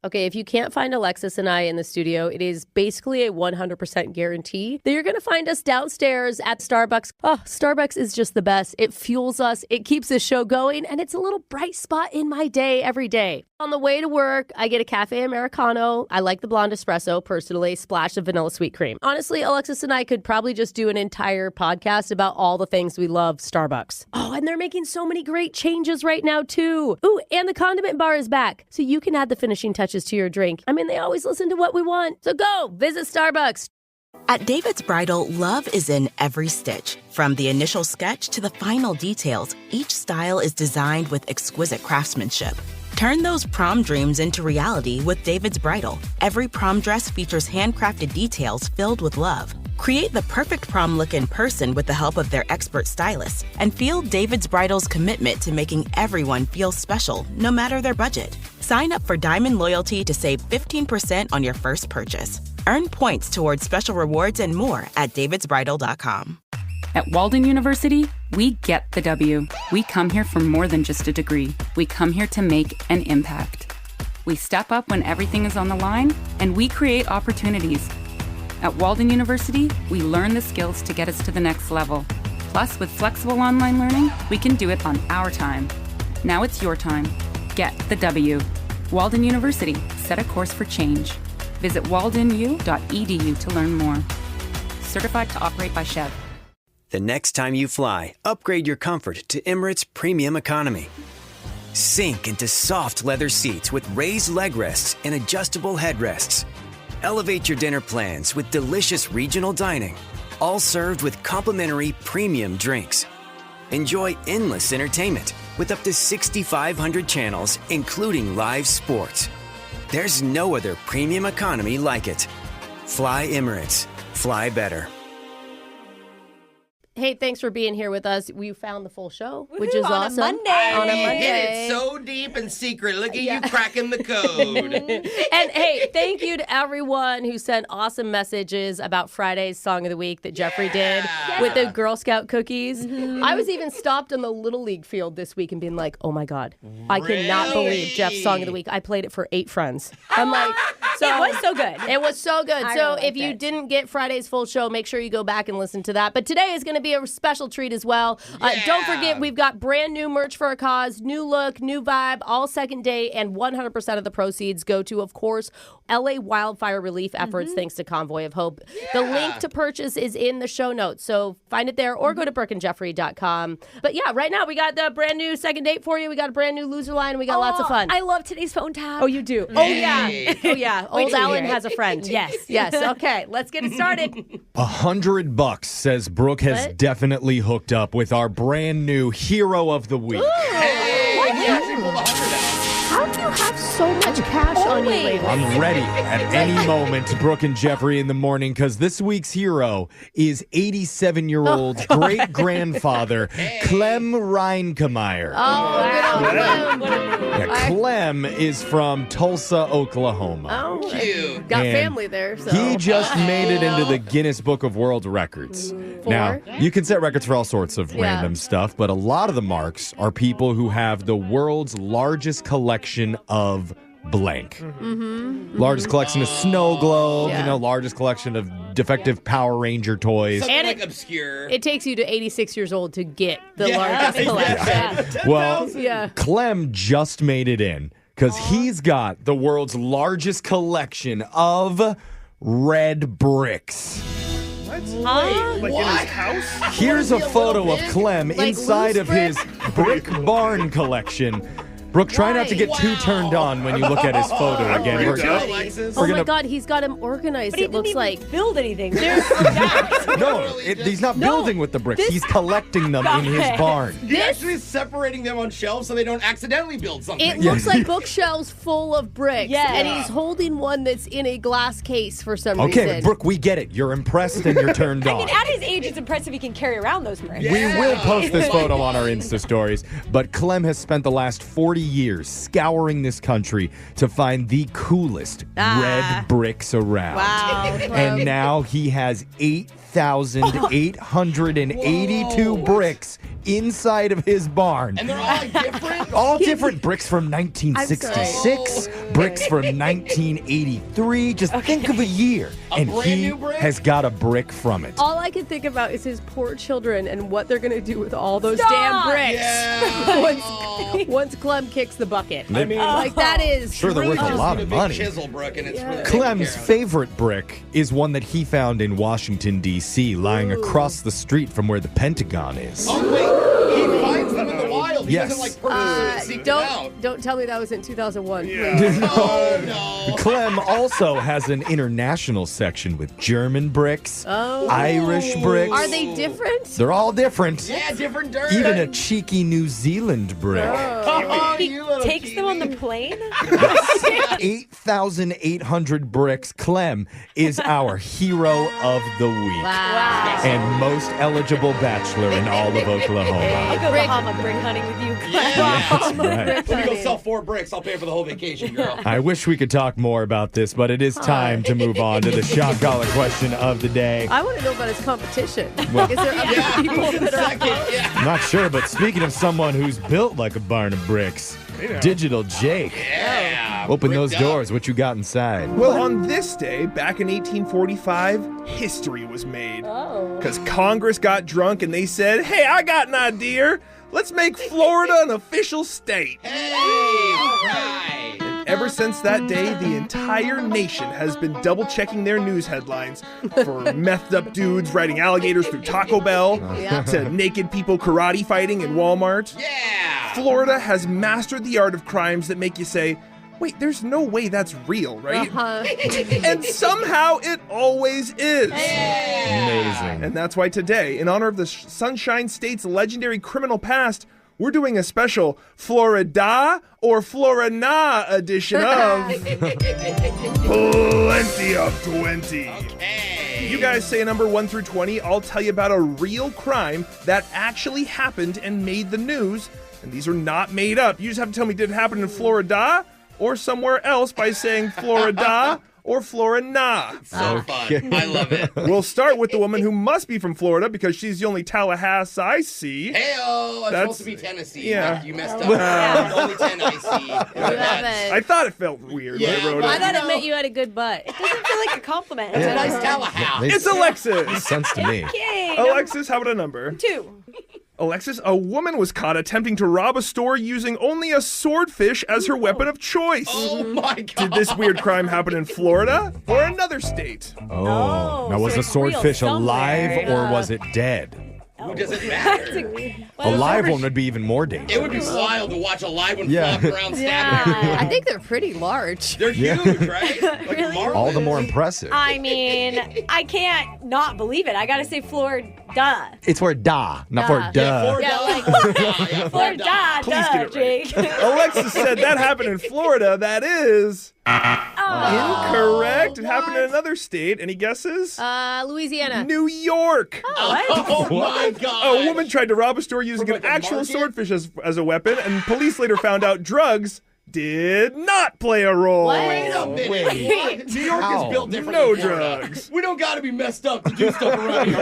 Okay, if you can't find Alexis and I in the studio, it is basically a 100% guarantee that you're going to find us downstairs at Starbucks. Oh, Starbucks is just the best. It fuels us, it keeps the show going, and it's a little bright spot in my day every day. On the way to work, I get a cafe Americano. I like the blonde espresso, personally, splash of vanilla sweet cream. Honestly, Alexis and I could probably just do an entire podcast about all the things we love Starbucks. Oh, and they're making so many great changes right now, too. Ooh, and the condiment bar is back, so you can add the finishing touches to your drink. I mean, they always listen to what we want. So go, visit Starbucks. At David's Bridal, love is in every stitch. From the initial sketch to the final details, each style is designed with exquisite craftsmanship. Turn those prom dreams into reality with David's Bridal. Every prom dress features handcrafted details filled with love. Create the perfect prom look in person with the help of their expert stylists. And feel David's Bridal's commitment to making everyone feel special, no matter their budget. Sign up for Diamond Loyalty to save 15% on your first purchase. Earn points towards special rewards and more at davidsbridal.com. At Walden University, we get the W. We come here for more than just a degree. We come here to make an impact. We step up when everything is on the line, and we create opportunities. At Walden University, we learn the skills to get us to the next level. Plus, with flexible online learning, we can do it on our time. Now it's your time. Get the W. Walden University, set a course for change. Visit waldenu.edu to learn more. Certified to operate by Chev. The next time you fly, upgrade your comfort to Emirates Premium Economy. Sink into soft leather seats with raised leg rests and adjustable headrests. Elevate your dinner plans with delicious regional dining, all served with complimentary premium drinks. Enjoy endless entertainment with up to 6,500 channels, including live sports. There's no other premium economy like it. Fly Emirates. Fly better. Hey, thanks for being here with us. We found the full show, which Woo-hoo, is on a awesome. Monday. On a Monday. Hid it so deep and secret. Look at you cracking the code. And hey, thank you to everyone who sent awesome messages about Friday's Song of the Week that Jeffrey did with the Girl Scout cookies. I was even stopped on the Little League field this week and being like, oh my God, I cannot believe Jeff's Song of the Week. I played it for 8 friends. I'm like, so It was so good. It was so good. I So really if you liked it. didn't get Friday's full show, make sure you go back and listen to that. But today is going to be a special treat as well. Don't forget, we've got brand new merch for our cause, new look, new vibe, all second day, and 100% of the proceeds go to, of course, LA wildfire relief efforts thanks to Convoy of Hope. The link to purchase is in the show notes, so find it there or go to BrookeandJeffrey.com. But yeah, right now we got the brand new second date for you. We got a brand new loser line. We got lots of fun. I love today's phone tap. Oh, you do? Oh, yeah. Oh, yeah. Old Alan has a friend. Yes. Yes. Okay, let's get it started. $100 says Brooke has What? definitely hooked up with our brand new hero of the week. How do you have so much cash on you lately? I'm ready at any moment, Brooke and Jeffrey in the morning, because this week's hero is 87-year-old great-grandfather Clem Reinkemeyer. Oh, good old Clem. Yeah, Clem is from Tulsa, Oklahoma. Oh, Cute. got And family there, so. He just made it into the Guinness Book of World Records. Now, you can set records for all sorts of random stuff, but a lot of the marks are people who have the world's largest collection of blank. Largest collection of snow globes, Yeah. largest collection of defective Power Ranger toys. Something And like obscure. It takes you to 86 years old to get the largest collection. Well, Yeah. Clem just made it in because he's got the world's largest collection of red bricks. Like in his house? Here's a photo of Clem Like inside loose of his brick barn collection. Brooke, try not to get too turned on when you look at his photo again. Freaked out, We're- Alexis. Oh my gonna- God, he's got him organized. But he It looks didn't like. even build anything. No, he's not building with the bricks. He's collecting them in his barn. He actually is separating them on shelves so they don't accidentally build something. It looks like bookshelves full of bricks. Yeah. And he's holding one that's in a glass case for some Okay, reason. Brooke, we get it. You're impressed and you're turned I on. mean, at his age, it's impressive he can carry around those bricks. We will post this photo on our Insta stories, but Clem has spent the last 40 years scouring this country to find the coolest red bricks around. Wow. And now he has 8,882 bricks inside of his barn. And they're all like different? All different bricks from 1966, bricks from 1983. Just think of a year. And brand he new brick? has got a brick from it. All I can think about is his poor children and what they're going to do with all those damn bricks. Yeah. Once Clem kicks the bucket. I mean, Like, that is sure, they're worth a lot of money. Chisel brick, and it's really Clem's favorite brick is one that he found in Washington, D.C., lying across the street from where the Pentagon is. Oh, wait. He finds them in the wild. He Yes. doesn't like purposely seek them out. Don't tell me that was in 2001. Oh, no. Clem also has an international section with German bricks, Irish bricks. Are they different? They're all different. Yeah, different dirt. Even a cheeky New Zealand brick. Oh, He you little takes them on the Kiwi. plane? 8,800 bricks. Clem is our hero of the week. Wow. And most eligible bachelor in all of I'll Oklahoma. go Bahama brick hunting with you. That's right. Let me go sell 4 bricks. I'll pay for the whole vacation, girl. I wish we could talk more about this, but it is time to move on to the shot collar question of the day. I want to know about his competition. Well- Is there other people that are Second, yeah. I'm not sure, but speaking of someone who's built like a barn of bricks, Digital Jake. Yeah. Open those bricked up. doors. What you got inside? Well, on this day, back in 1845, history was made. Because Congress got drunk and they said, hey, I got an idea. Let's make Florida an official state. Hey, all right. Ever since that day, the entire nation has been double-checking their news headlines for methed up dudes riding alligators through Taco Bell to naked people karate fighting in Walmart. Yeah. Florida has mastered the art of crimes that make you say, wait, there's no way that's real, right? And somehow it always is. Amazing. And that's why today, in honor of the Sunshine State's legendary criminal past, we're doing a special Florida or Florina edition of Plenty of 20. Hey. You guys say a number 1 through 20. I'll tell you about a real crime that actually happened and made the news. And these are not made up. You just have to tell me, did it happen in Florida or somewhere else by saying Florida or Florina. So fun. I love it. We'll start with the woman who must be from Florida because she's the only Tallahassee I see. Hey-oh, I'm That's- supposed to be Tennessee. yeah. You messed up. Only 10 I see. Love it. I thought it felt weird when I wrote I it. thought it meant you had a good butt. Doesn't feel like a compliment. It's a nice Tallahassee. It's Alexis. Makes sense to me. Yay. Alexis, how about a number? 2. Alexis, a woman was caught attempting to rob a store using only a swordfish as her weapon of choice. Oh, my God. Did this weird crime happen in Florida or another state? Oh, now so was the it's real swordfish alive somewhere. or was it dead? Who does it matter? A live one would be even more dangerous. It would be wild to watch a live one Yeah. flop around stabbing everyone. I think they're pretty large. They're huge, right? Like Really? marlins. All the more impressive. I mean, I can't not believe it. I gotta say Florida. It's for da, not for Da. duh. Florida. Yeah, like- Yeah, Florida, Please get it right. Jake. Alexis said that happened in Florida. That is Oh. incorrect. It happened in another state. Any guesses? Louisiana. New York. Oh, my God. A woman tried to rob a store using From, an like, a actual market? swordfish as a weapon, and police later found out drugs did not play a role. What? Wait a minute. Wait. What? New York How? is built different No than Florida. drugs. We don't got to be messed up to do stuff around here,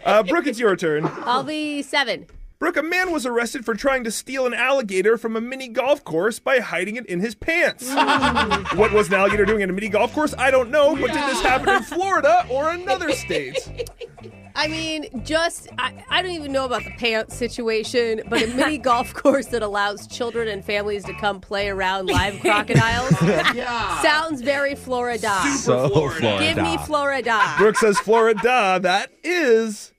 all right? Brooke, it's your turn. I'll be 7. Brooke, a man was arrested for trying to steal an alligator from a mini golf course by hiding it in his pants. What was an alligator doing at a mini golf course? I don't know, but did this happen in Florida or another state? I mean, I don't even know about the pants situation, but a mini golf course that allows children and families to come play around live crocodiles Yeah. sounds very Florida. So Florida. Florida. Give me Florida. Brooke says Florida. That is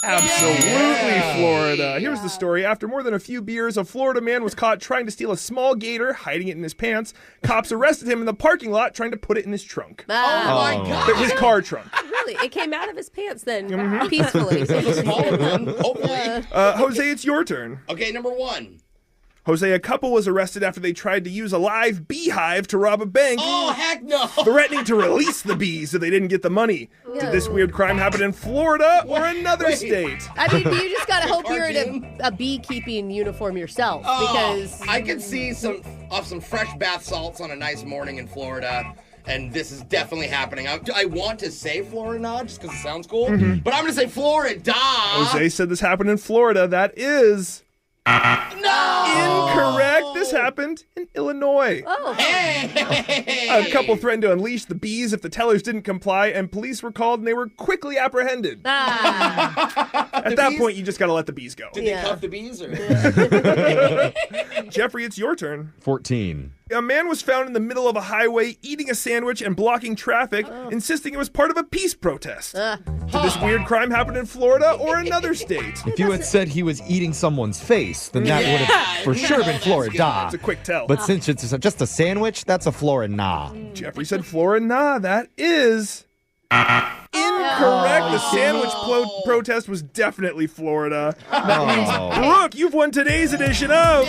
absolutely Florida. Here's the story. After more than a few beers, a Florida man was caught trying to steal a small gator, hiding it in his pants. Cops arrested him in the parking lot trying to put it in his trunk. Oh, my God. His car trunk. Really? It came out of his pants then, peacefully. Smaller one, hopefully. Jose, it's your turn. Okay, number 1. Jose, a couple was arrested after they tried to use a live beehive to rob a bank, Oh, heck no. threatening to release the bees if they didn't get the money. Did this weird crime happen in Florida or another Wait. state? I mean, you just gotta hope you're in Cartoon? a beekeeping uniform yourself, Oh, because I could see some fresh bath salts on a nice morning in Florida. and this is definitely happening. I want to say Florida just because it sounds cool, but I'm going to say Florida. Jose said this happened in Florida. That is... No! Incorrect. This happened in Illinois. Oh. A couple threatened to unleash the bees if the tellers didn't comply, and police were called and they were quickly apprehended. At that point, you just got to let the bees go. Did they cuff the bees? Or? Jeffrey, it's your turn. 14. A man was found in the middle of a highway eating a sandwich and blocking traffic, insisting it was part of a peace protest. Did this weird crime happen in Florida or another state? If you had said he was eating someone's face, then that would have for sure been Florida. It's a quick tell. But since it's just a sandwich, that's a Florida. Jeffrey said Florida. That is... incorrect. The sandwich protest was definitely Florida. That means, Brooke, you've won today's edition of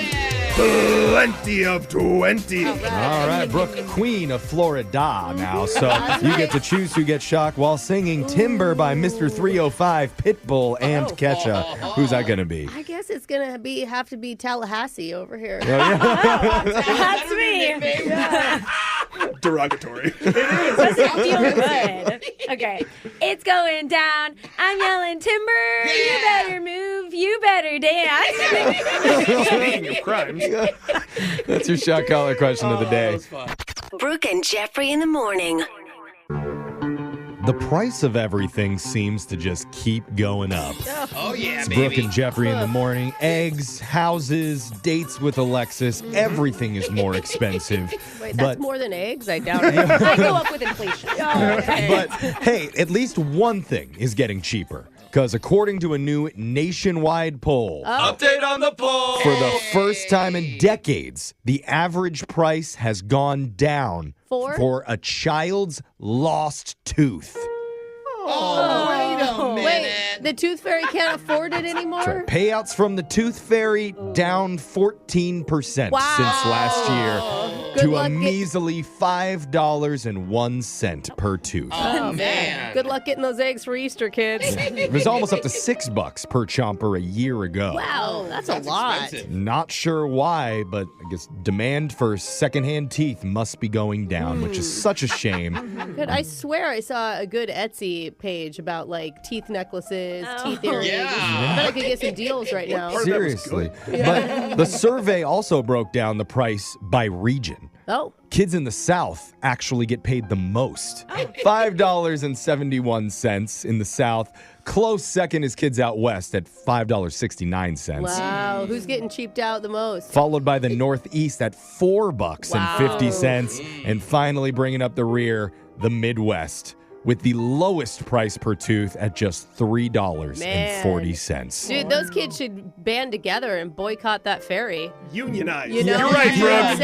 Plenty of 20. All right, Brooke, queen of Florida now. So you get to choose who gets shocked while singing Timber by Mr. 305, Pitbull, and Kesha. Who's that going to be? I guess it's going to have to be Tallahassee over here. That's me. Derogatory. It is. Doesn't feel good. Okay. It's going down. I'm yelling timber. Yeah. You better move. You better dance. Speaking of crimes. That's your shot caller question of the day. Brooke and Jeffrey in the morning. The price of everything seems to just keep going up. Oh, yeah, It's baby. Brooke and Jeffrey in the morning. Eggs, houses, dates with Alexis. Everything is more expensive. Wait, that's more than eggs? I doubt it. I go up with inflation. But hey, at least one thing is getting cheaper. Because according to a new nationwide poll, Update on the poll. for the first time in decades, the average price has gone down for a child's lost tooth. Oh, wait a minute. Wait, the Tooth Fairy can't afford it anymore? Payouts from the Tooth Fairy down 14% since last year to a measly $5.01 per tooth. Oh, man. Good luck getting those eggs for Easter, kids. It was almost up to $6 per chomper a year ago. Wow, that's a lot. Expensive. Not sure why, but I guess demand for secondhand teeth must be going down, which is such a shame. Good. I swear I saw a good Etsy page about like teeth necklaces, teeth earrings. Yeah. I bet I could get some deals right now. Seriously. But the survey also broke down the price by region. Oh. Kids in the South actually get paid the most. $5.71 in the South. Close second is kids out west at $5.69. Wow. Who's getting cheaped out the most? Followed by the Northeast at $4.50. And finally bringing up the rear, the Midwest, with the lowest price per tooth at just $3.40. Dude, those kids should band together and boycott that ferry. Unionize. You know? You're right, Brooke.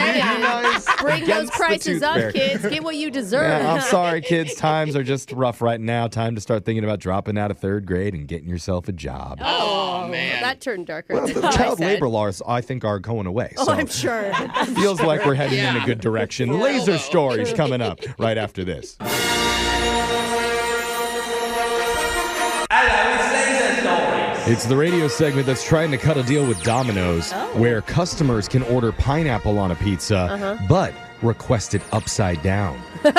Bring those against the prices Tooth up, Fairy. kids. Get what you deserve. Yeah, I'm sorry, kids. Times are just rough right now. Time to start thinking about dropping out of third grade and getting yourself a job. Oh, man. That turned darker. Well, than the I child said. labor laws, I think, are going away. Oh, So I'm sure. feels like we're heading in a good direction. Laser stories coming up right after this. It's the radio segment that's trying to cut a deal with Domino's, where customers can order pineapple on a pizza, but request it upside down. So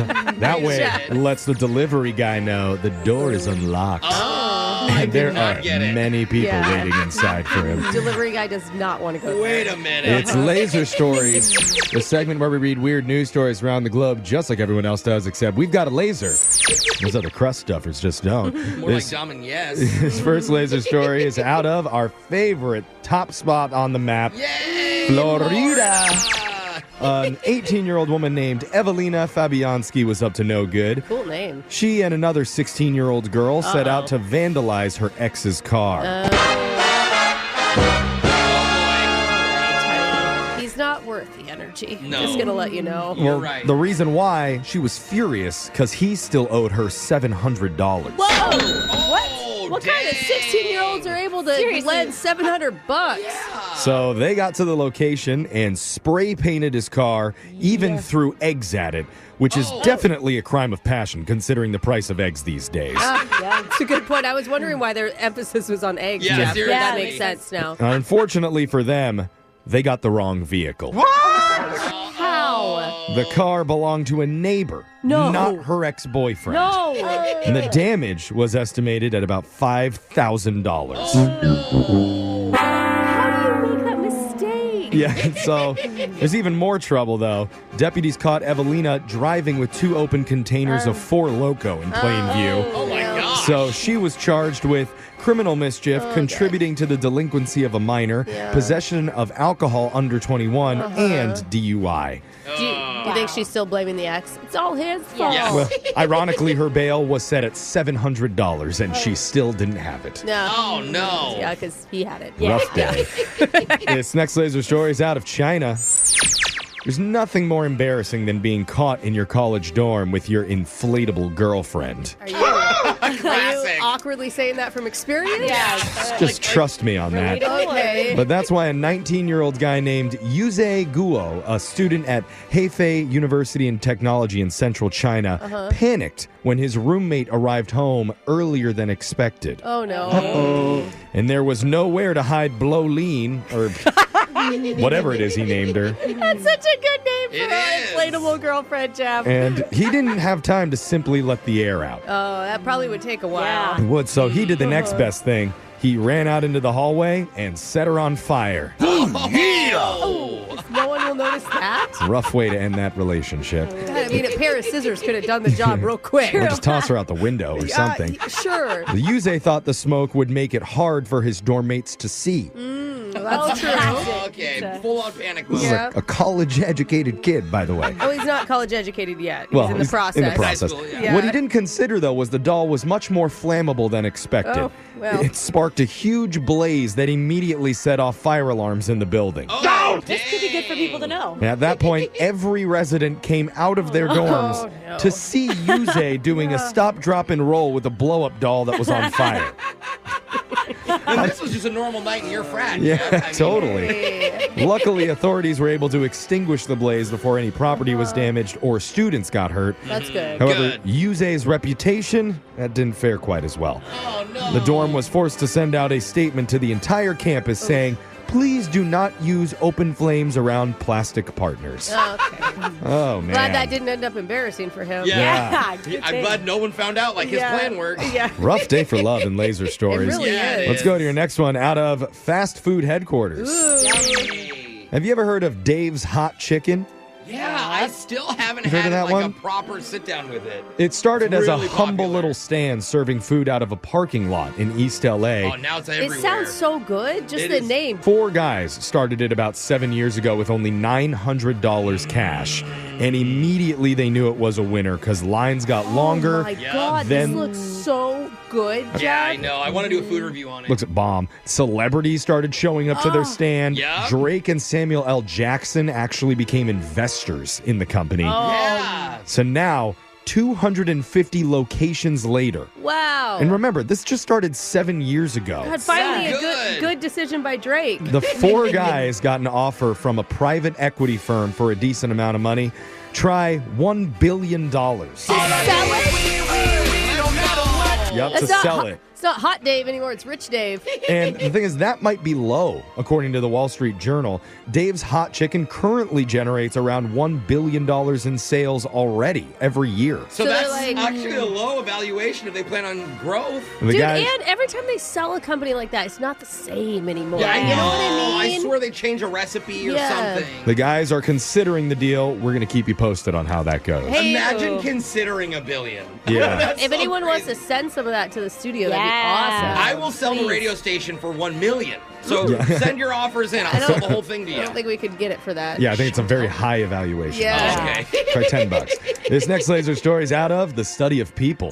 that way, it lets the delivery guy know the door is unlocked. And there are many people waiting inside for him. Delivery guy does not want to go. Wait a minute. It's Laser Stories, the segment where we read weird news stories around the globe, just like everyone else does, except we've got a laser. Those other crust stuffers just don't. More like Dom and Yes. This first laser story is out of our favorite top spot on the map, Yay! Florida. An 18-year-old woman named Evelina Fabianski was up to no good. Cool name. She and another 16-year-old girl set out to vandalize her ex's car. He's not worth the energy. No. Just gonna let you know. You're right. The reason why, she was furious because he still owed her $700. Whoa! What kind of 16-year-olds are able to lend $700? So they got to the location and spray painted his car, even threw eggs at it, which is definitely a crime of passion considering the price of eggs these days. Yeah, it's a good point. I was wondering why their emphasis was on eggs. Yeah, Jeff. seriously. That makes sense now. Unfortunately for them, they got the wrong vehicle. How? The car belonged to a neighbor, not her ex-boyfriend. No. And the damage was estimated at about $5,000. How do you make that mistake? Yeah, so there's even more trouble, though. Deputies caught Evelina driving with 2 open containers of Four Loko in plain view. Oh my gosh. So she was charged with criminal mischief, contributing to the delinquency of a minor, possession of alcohol under 21, and DUI. Do you think she's still blaming the ex? It's all his fault. Yeah. Well, ironically, her bail was set at $700, and she still didn't have it. No. Oh, no. Yeah, because he had it. Rough day. This next laser story is out of China. There's nothing more embarrassing than being caught in your college dorm with your inflatable girlfriend. Are you Classic. awkwardly saying that from experience? Yeah. Just trust me on that. Okay. But that's why a 19-year-old guy named Yuze Guo, a student at Hefei University in Technology in central China, panicked when his roommate arrived home earlier than expected. Oh, no. And there was nowhere to hide Blolene, or whatever it is he named her. That's such a good name It for an is. inflatable girlfriend, Jeff. And he didn't have time to simply let the air out. Oh, that probably would take a while. Yeah. He would, so he did the next best thing. He ran out into the hallway and set her on fire. No one will notice that. Rough way to end that relationship. I mean, a pair of scissors could have done the job real quick. Or just toss her out the window or something. Sure. The Yuze thought the smoke would make it hard for his dorm mates to see. That's true. Okay, full-on panic mode. This is a college-educated kid, by the way. Oh, he's not college educated yet. Well, he's in the process. In the process. High school, yeah. What he didn't consider, though, was the doll was much more flammable than expected. Oh, well. It sparked a huge blaze that immediately set off fire alarms in the building. Oh, This could be good for people to know. And at that point, every resident came out of their dorms no. to see Yuze doing a stop, drop, and roll with a blow-up doll that was on fire. And this was just a normal night in your frat. Yeah, Jeff. I mean, totally. Luckily, authorities were able to extinguish the blaze before any property was damaged or students got hurt. That's good. However, Good. Yuze's reputation, that didn't fare quite as well. Oh, no. The dorm was forced to send out a statement to the entire campus saying, please do not use open flames around plastic partners. Okay. Oh, man. Glad that didn't end up embarrassing for him. Yeah. good I'm thing. glad no one found out like his plan worked. Yeah. Rough day for love and laser It stories. really Yeah, is. it Let's go to your next one out of fast food headquarters. Hey. Have you ever heard of Dave's Hot Chicken? Yeah, I still haven't You heard had of that like one? a proper sit down with it. It started It's as a really humble popular. little stand serving food out of a parking lot in East LA. Oh, now it's everywhere. It sounds so good. Just It the is. name. 4 guys started it about 7 years ago with only $900 cash. And immediately they knew it was a winner because lines got longer. Oh my Yeah. God, Then- this looks so good, Jeff. Yeah, I know. I want to do a food review on it. Looks at bomb. Celebrities started showing up to their stand. Yep. Drake and Samuel L. Jackson actually became investors in the company. Yeah. So now, 250 locations later. Wow. And remember, this just started 7 years ago. God, finally Yeah. a good decision by Drake. The 4 guys got an offer from a private equity firm for a decent amount of money. Try $1 billion. Yep, to It's not sell hot, it. It's not Hot Dave anymore. It's Rich Dave. And the thing is, that might be low, according to the Wall Street Journal. Dave's Hot Chicken currently generates around $1 billion in sales already every year. So they're that's like- actually a low evaluation if they plan on growth. The Dude, guys, and every time they sell a company like that, it's not the same anymore. Yeah, I You know what I I mean? swear they change a recipe or Yeah. something. the guys are considering the deal. We're going to keep you posted on how that goes. Hey, Imagine considering $1 billion. Yeah. That's if so anyone wants to crazy. send some of that to the studio, that'd be Yeah. awesome. I will sell the Please. radio station for $1 million. So send your offers in. I'll I sell don't- the whole thing to I you. don't think we could get it for that. Yeah, I think it's a very high evaluation. Yeah. Okay. Try $10. This next laser story is out of the study of people.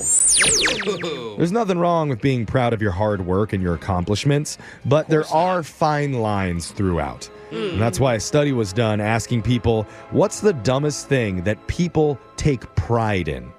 Ooh. There's nothing wrong with being proud of your hard work and your accomplishments, but there are fine lines throughout. And that's why a study was done asking people, what's the dumbest thing that people take pride in?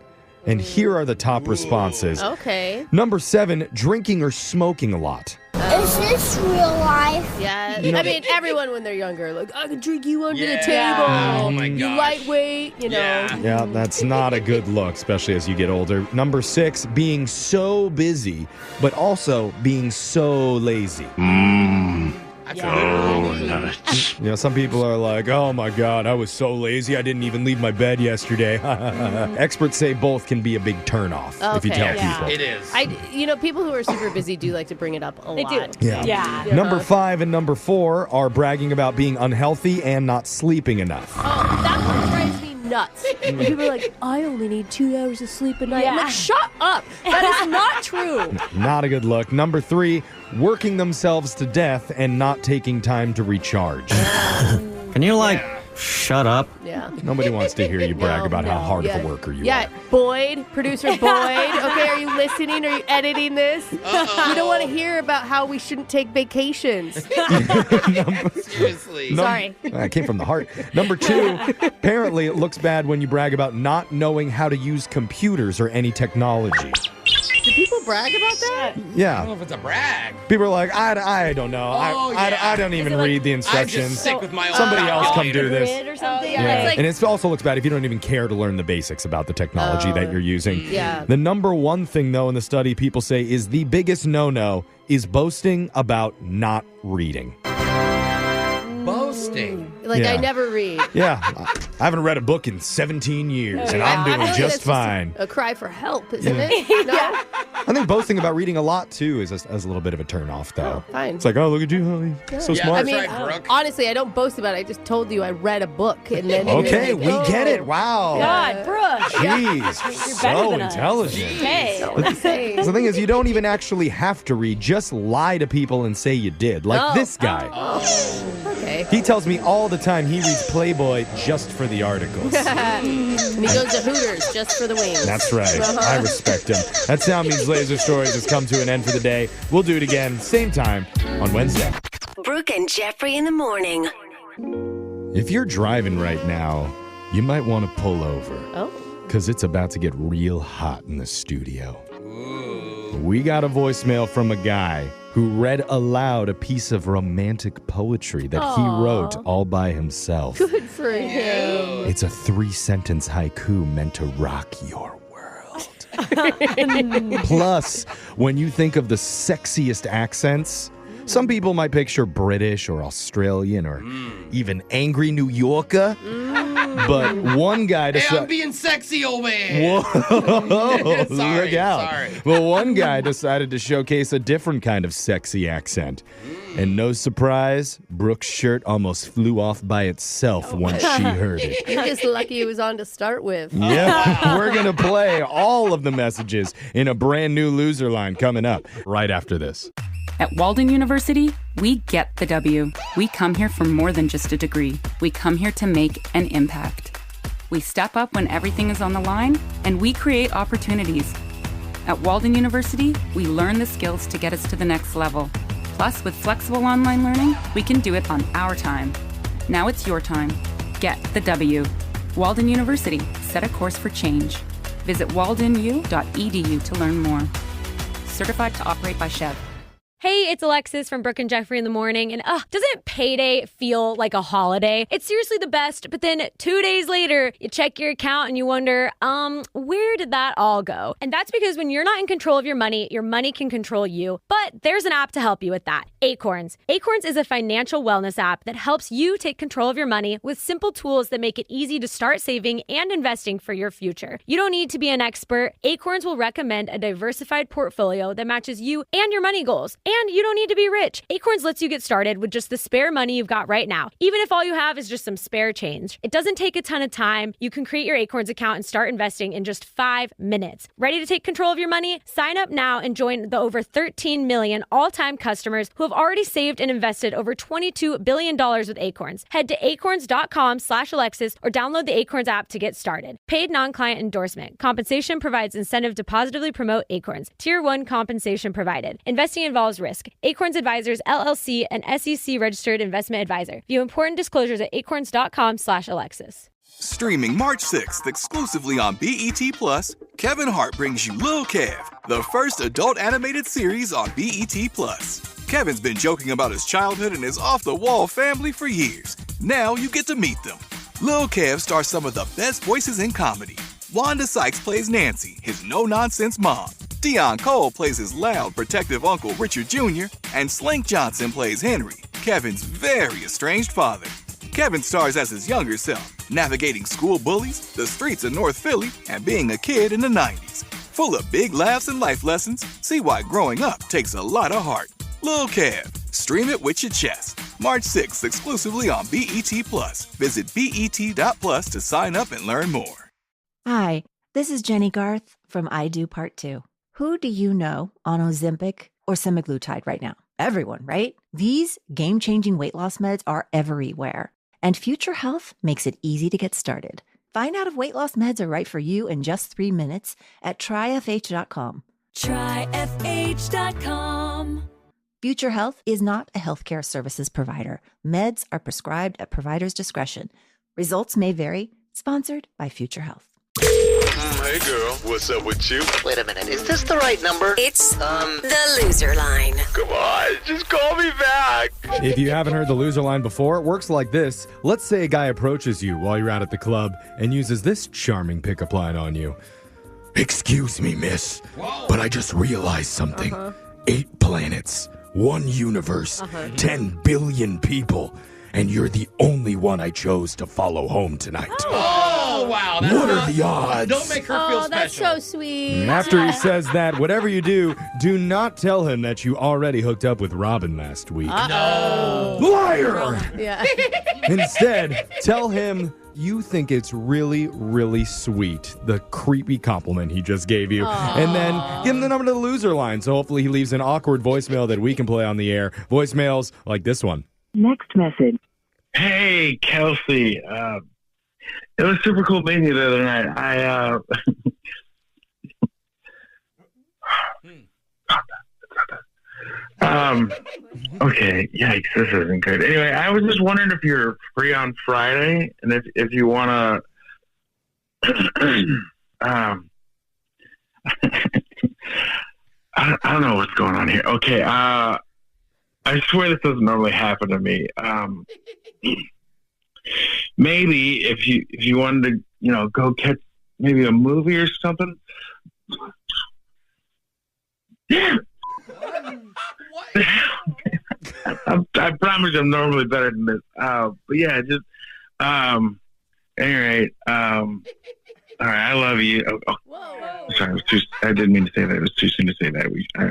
And here are the top responses. Okay. Number 7, drinking or smoking a lot. Is this real life? Yeah. You know- I mean, everyone when they're younger, like, I can drink you under the Yeah. table. Oh my You gosh. lightweight, you know. Yeah. Yeah, that's not a good look, especially as you get older. Number 6, being so busy, but also being so lazy. You know, some people are like, oh my God, I was so lazy. I didn't even leave my bed yesterday. Experts say both can be a big turnoff if you tell people. It is. People who are super busy do like to bring it up a lot. They do. Yeah. Number 5 and number 4 are bragging about being unhealthy and not sleeping enough. Oh, that one drives me nuts. And people are like, I only need 2 hours of sleep a night. I'm like, shut up. That is not true. Not a good look. Number 3, working themselves to death and not taking time to recharge. Can you, shut up? Yeah. Nobody wants to hear you brag about how hard of a worker you are. Yeah, Boyd, producer Boyd. Okay, are you listening? Are you editing this? We don't want to hear about how we shouldn't take vacations. Seriously. Sorry. That came from the heart. Number 2, apparently it looks bad when you brag about not knowing how to use computers or any technology. Do people brag about that? Yeah. I don't know if it's a brag. People are like, I don't know. I don't even read the instructions. I'm just sick with my own Somebody else come do this. Or something. Yeah. And it also looks bad if you don't even care to learn the basics about the technology that you're using. Yeah. The number 1 thing, though, in the study people say is the biggest no-no is boasting about not reading. Boasting. I never read. Yeah. I haven't read a book in 17 years, and I'm doing just fine. A cry for help, isn't it? No? I think boasting about reading a lot, too, is a little bit of a turnoff, though. Oh, fine. It's like, oh, look at you. Oh, so smart. Honestly, I don't boast about it. I just told you I read a book. And then okay, we get it. Wow. God, Brooke. Jeez. You're better so than us. intelligent. Hey. The thing is, you don't even actually have to read. Just lie to people and say you did. Like this guy. Okay. He tells me all the time he reads Playboy just for the articles. And he goes to Hooters just for the wings. That's right. I respect him. That Sound Means Laser Stories has come to an end for the day. We'll do it again, same time on Wednesday. Brooke and Jeffrey in the morning. If you're driving right now, you might want to pull over. Oh. Because it's about to get real hot in the studio. We got a voicemail from a guy who read aloud a piece of romantic poetry that he wrote all by himself. Good for him. It's a 3-sentence haiku meant to rock your world. Plus, when you think of the sexiest accents, some people might picture British or Australian or even angry New Yorker. But one guy decided... Hey, I'm being sexy over here. Whoa, Sorry, look out. sorry. Well, one guy decided to showcase a different kind of sexy accent. And no surprise, Brooke's shirt almost flew off by itself once she heard it. You're just lucky it was on to start with. Yeah, we're going to play all of the messages in a brand new loser line coming up right after this. At Walden University, we get the W. We come here for more than just a degree. We come here to make an impact. We step up when everything is on the line, and we create opportunities. At Walden University, we learn the skills to get us to the next level. Plus, with flexible online learning, we can do it on our time. Now it's your time. Get the W. Walden University, set a course for change. Visit waldenu.edu to learn more. Certified to operate by Chev. Hey, it's Alexis from Brooke and Jeffrey in the morning. And doesn't payday feel like a holiday? It's seriously the best. But then 2 days later, you check your account and you wonder, where did that all go? And that's because when you're not in control of your money can control you. But there's an app to help you with that. Acorns. Acorns is a financial wellness app that helps you take control of your money with simple tools that make it easy to start saving and investing for your future. You don't need to be an expert. Acorns will recommend a diversified portfolio that matches you and your money goals. And you don't need to be rich. Acorns lets you get started with just the spare money you've got right now, even if all you have is just some spare change. It doesn't take a ton of time. You can create your Acorns account and start investing in just 5 minutes. Ready to take control of your money? Sign up now and join the over 13 million all-time customers who have already saved and invested over $22 billion with Acorns. Head to acorns.com/Alexis or download the Acorns app to get started. Paid non-client endorsement. Compensation provides incentive to positively promote Acorns. Tier 1 compensation provided. Investing involves risk. Acorns Advisors, LLC, an SEC-registered investment advisor. View important disclosures at acorns.com/Alexis. Streaming March 6th exclusively on BET+, Kevin Hart brings you Lil Kev, the first adult animated series on BET+. Kevin's been joking about his childhood and his off-the-wall family for years. Now you get to meet them. Lil Kev stars some of the best voices in comedy. Wanda Sykes plays Nancy, his no-nonsense mom. Deion Cole plays his loud, protective uncle Richard Jr., and Slink Johnson plays Henry, Kevin's very estranged father. Kevin stars as his younger self, navigating school bullies, the streets of North Philly, and being a kid in the 90s. Full of big laughs and life lessons, see why growing up takes a lot of heart. Lil Kev, stream it with your chest. March 6th, exclusively on BET+. Visit BET.plus to sign up and learn more. Hi, this is Jenny Garth from I Do Part 2. Who do you know on Ozempic or semaglutide right now? Everyone, right? These game-changing weight loss meds are everywhere. And Future Health makes it easy to get started. Find out if weight loss meds are right for you in just 3 minutes at tryfh.com. Tryfh.com. Future Health is not a healthcare services provider. Meds are prescribed at provider's discretion. Results may vary. Sponsored by Future Health. Hey girl, what's up with you? Wait a minute, is this the right number? It's the loser line. Come on, just call me back. If you haven't heard the loser line before, it works like this. Let's say a guy approaches you while you're out at the club and uses this charming pickup line on you. Excuse me, miss, but I just realized something. 8 planets, 1 universe, 10 billion people, and you're the only one I chose to follow home tonight. Oh, wow. What are the odds? Don't make her feel special. That's so sweet. And after he says that, whatever you do not tell him that you already hooked up with Robin last week. No. Liar! Yeah. Instead, tell him you think it's really, really sweet, the creepy compliment he just gave you. Aww. And then give him the number to the loser line, so hopefully he leaves an awkward voicemail that we can play on the air. Voicemails like this one. Next message. Hey, Kelsey. It was super cool meeting you the other night. Okay, yikes, this isn't good. Anyway, I was just wondering if you're free on Friday, and if you want to, I don't know what's going on here. Okay, I swear this doesn't normally happen to me. Maybe if you wanted to, go catch maybe a movie or something. Yeah. I promise I'm normally better than this. But yeah, just anyway, all right, I love you. Sorry, I didn't mean to say that. It was too soon to say that.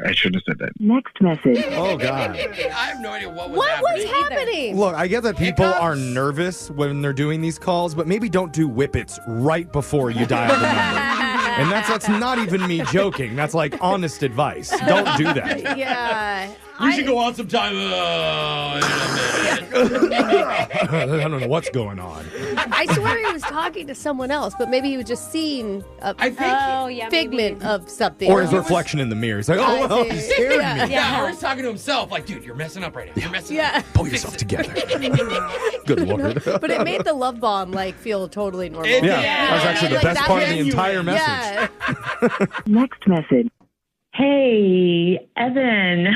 I shouldn't have said that. Next message. Oh, God. I have no idea what What was happening? Look, I get that people are nervous when they're doing these calls, but maybe don't do whippets right before you dial the number. And that's not even me joking. That's like honest advice. Don't do that. Yeah. We should go on sometime. I don't know what's going on. I swear he was talking to someone else, but maybe he was just seeing a figment of something. Or his reflection in the mirror. He's like, oh, well, he scared me. Yeah, or he's talking to himself. Like, dude, you're messing up right now. You're messing up. Pull yourself together. Good Lord. But it made the love bomb feel totally normal. Yeah, that was actually the best part of the entire message. Yeah. Next message. Hey, Evan.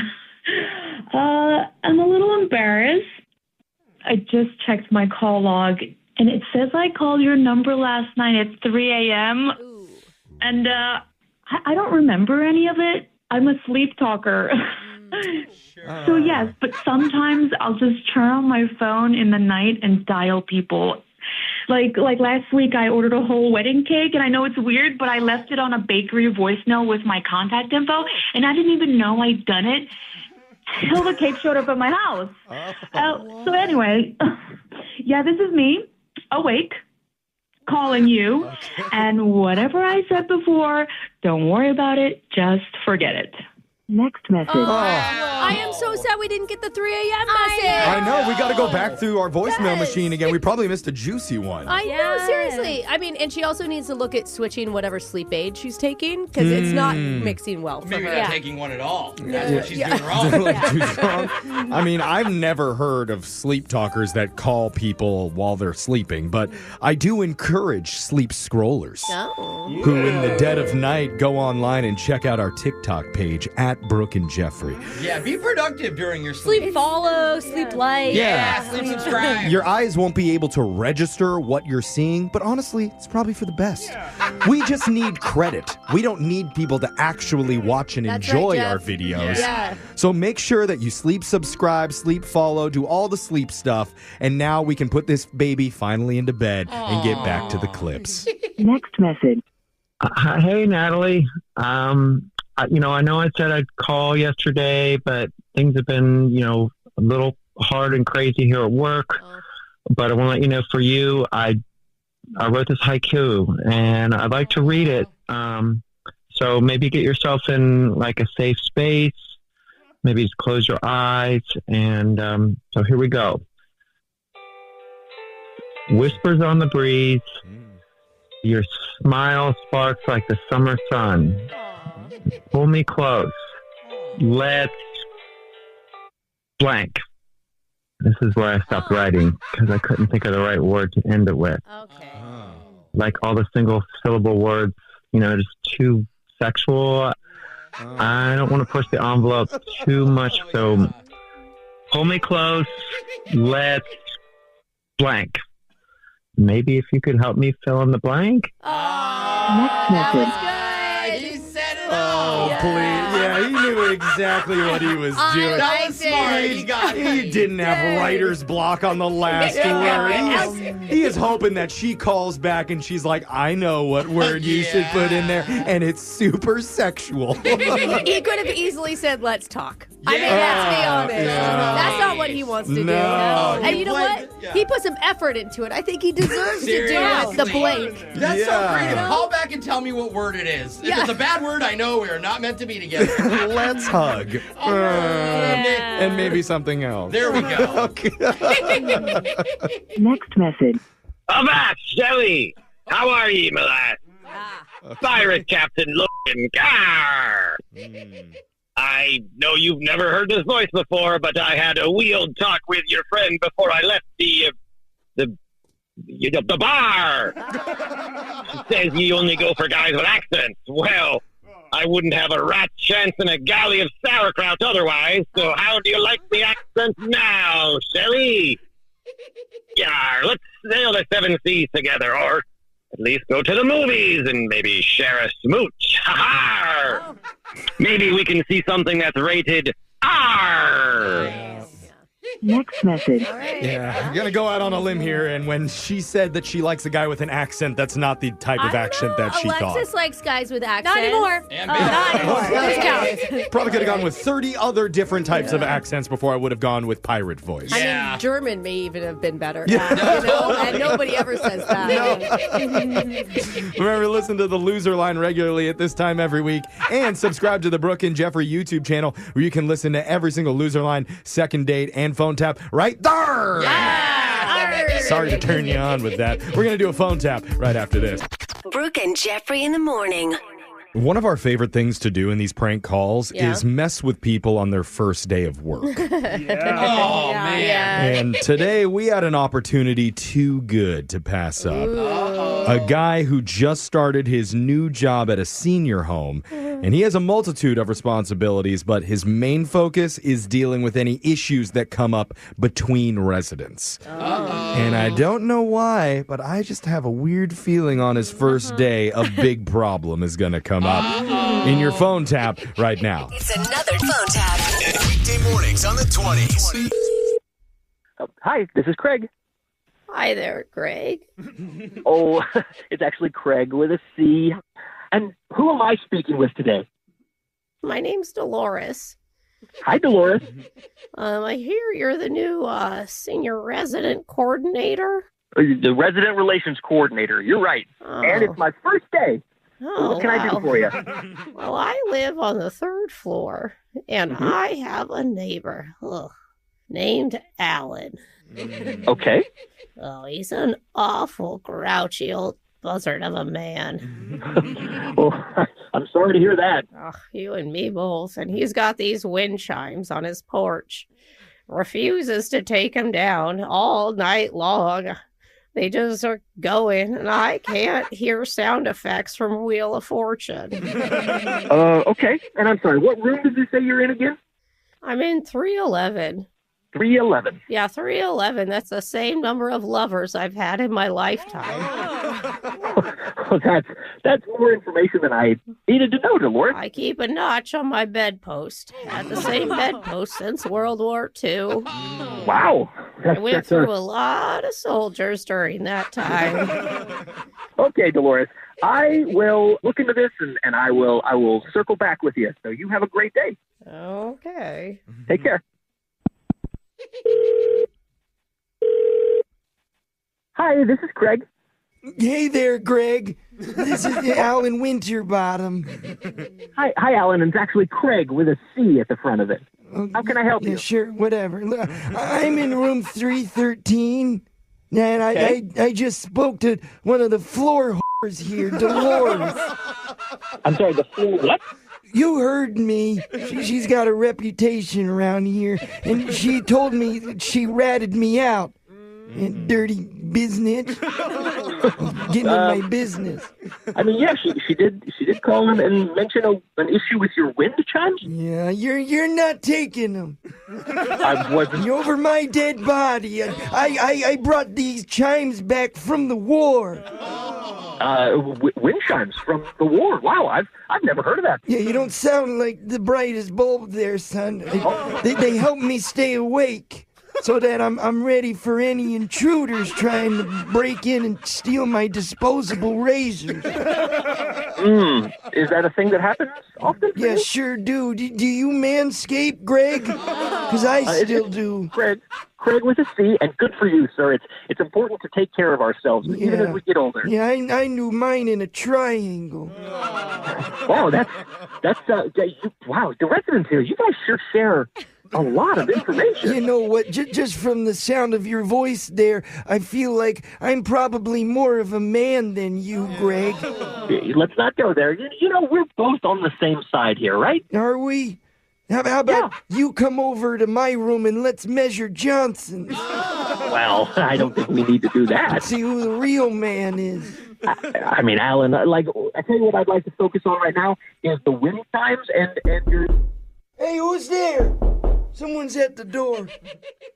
I'm a little embarrassed. I just checked my call log, and it says I called your number last night at 3 a.m. Ooh. And I don't remember any of it. I'm a sleep talker. So yes, but sometimes I'll just turn on my phone in the night and dial people. Like last week, I ordered a whole wedding cake, and I know it's weird, but I left it on a bakery voicemail with my contact info, and I didn't even know I'd done it till the cake showed up at my house. So anyway, yeah, this is me, awake, calling you, and whatever I said before, don't worry about it, just forget it. Next message. I am so sad we didn't get the 3 a.m. message. I know. We got to go back through our voicemail machine again. We probably missed a juicy one. I know, seriously. I mean, and she also needs to look at switching whatever sleep aid she's taking because it's not mixing well for Maybe her. not taking one at all. That's Yeah. what she's doing wrong. Too strong. I mean, I've never heard of sleep talkers that call people while they're sleeping, but I do encourage sleep scrollers Oh. who in the dead of night go online and check out our TikTok page at Brooke and Jeffrey. Yeah, be productive during your sleep. Sleep follow, sleep like. Yeah, sleep subscribe. Your eyes won't be able to register what you're seeing, but honestly, it's probably for the best. We just need credit. We don't need people to actually watch and enjoy our videos. Yeah. So make sure that you sleep subscribe, sleep follow, do all the sleep stuff, and now we can put this baby finally into bed and get back to the clips. Next message. Hey, Natalie. I know I said I'd call yesterday, but things have been, a little hard and crazy here at work. But I want to let you know, for you, I wrote this haiku, and I'd like to read it. So maybe get yourself in like a safe space. Maybe just close your eyes. And so here we go. Whispers on the breeze. Your smile sparks like the summer sun. Pull me close. Let's blank. This is where I stopped writing because I couldn't think of the right word to end it with. Okay. Like all the single syllable words, just too sexual. I don't want to push the envelope too much, so pull me close. Let's blank. Maybe if you could help me fill in the blank. Next message. He said it Oh, all. please. Yeah, he knew exactly what he was doing. That was smart. He got it. He didn't have writer's block on the last word. He is hoping that she calls back and she's like, I know what word you should put in there, and it's super sexual. He could have easily said, let's talk. I mean, let's be honest. That's not what he wants to do. And you know what? He put some effort into it. I think he deserves to do the blank. That's so creative. Call back and tell me what word it is. If it's a bad word, I know we are not meant to be together. Let's hug. And maybe something else. There we go. Next message. Avast, Shelly! How are ye, my lad? Pirate Captain Logan Carr! I know you've never heard this voice before, but I had a wheeled talk with your friend before I left the bar. She says you only go for guys with accents. Well, I wouldn't have a rat's chance in a galley of sauerkraut otherwise, so how do you like the accent now, Shelly? Yeah, let's sail the seven seas together, or at least go to the movies and maybe share a smooch. Ha-ha! Maybe we can see something that's rated R. Next message. Yeah, I'm going to go out on a limb here, and when she said that she likes a guy with an accent, that's not the type of accent that she thought. Alexis likes guys with accents. Not anymore. Not anymore. This counts. Probably could have gone with 30 other different types of accents before I would have gone with pirate voice. I mean, German may even have been better. Yeah. And nobody ever says that. Remember, listen to the Loser Line regularly at this time every week, and subscribe to the Brooke and Jeffrey YouTube channel, where you can listen to every single Loser Line, second date, and phone tap right there. Yeah. Sorry to turn you on with that. We're going to do a phone tap right after this. Brooke and Jeffrey in the morning. One of our favorite things to do in these prank calls is mess with people on their first day of work. Oh, man. And today we had an opportunity too good to pass up. A guy who just started his new job at a senior home, and he has a multitude of responsibilities, but his main focus is dealing with any issues that come up between residents. And I don't know why, but I just have a weird feeling on his first day a big problem is going to come up in your phone tap right now. It's another phone tap. Weekday mornings on the 20s. Hi, this is Craig. Hi there, Greg. Oh, it's actually Craig with a C. And who am I speaking with today? My name's Dolores. Hi, Dolores. I hear you're the new senior resident coordinator. The resident relations coordinator. You're right. And it's my first day. What can I do for you? Well, I live on the third floor, and I have a neighbor named Alan. Okay. Oh, he's an awful grouchy old buzzard of a man. Well, I'm sorry to hear that. Oh, you and me both. And he's got these wind chimes on his porch. Refuses to take them down all night long. They just are going, and I can't hear sound effects from Wheel of Fortune. Okay. And I'm sorry, what room did you say you're in again? I'm in 311. 311. Yeah, 311. That's the same number of lovers I've had in my lifetime. Oh, that's more information than I needed to know, Dolores. I keep a notch on my bedpost. Had the same bedpost since World War II. Wow. I went through a lot of soldiers during that time. Okay, Dolores. I will look into this and I will circle back with you. So you have a great day. Okay. Take care. Hi, this is Craig. Hey there, Greg. This is Alan Winterbottom. Hi, Alan. It's actually Craig with a C at the front of it. How can I help you? Sure, whatever. Look, I'm in room 313, and I just spoke to one of the floor whores here, Dolores. I'm sorry, the floor what? You heard me. She's got a reputation around here, and she told me that she ratted me out. And dirty business. Getting in my business. I mean, yeah, she did call him and mention an issue with your wind chimes. Yeah, you're not taking them. I wasn't. You're over my dead body. I brought these chimes back from the war. Wind chimes from the war. Wow, I've never heard of that. Yeah, you don't sound like the brightest bulb there, son. They help me stay awake. So that I'm ready for any intruders trying to break in and steal my disposable razors. Is that a thing that happens often? Yeah, sure do. Do you manscape, Greg? Because I still do. Craig with a C, and good for you, sir. It's important to take care of ourselves, even as we get older. Yeah, I knew mine in a triangle. Oh, wow, the residents here, you guys sure share a lot of information. You know what? Just from the sound of your voice there, I feel like I'm probably more of a man than you, Greg. Let's not go there. You know, we're both on the same side here, right? Are we? How about you come over to my room and let's measure Johnson's? Well, I don't think we need to do that. See who the real man is. I mean, Alan, I tell you what I'd like to focus on right now is the wind chimes and your... Hey, who's there? Someone's at the door.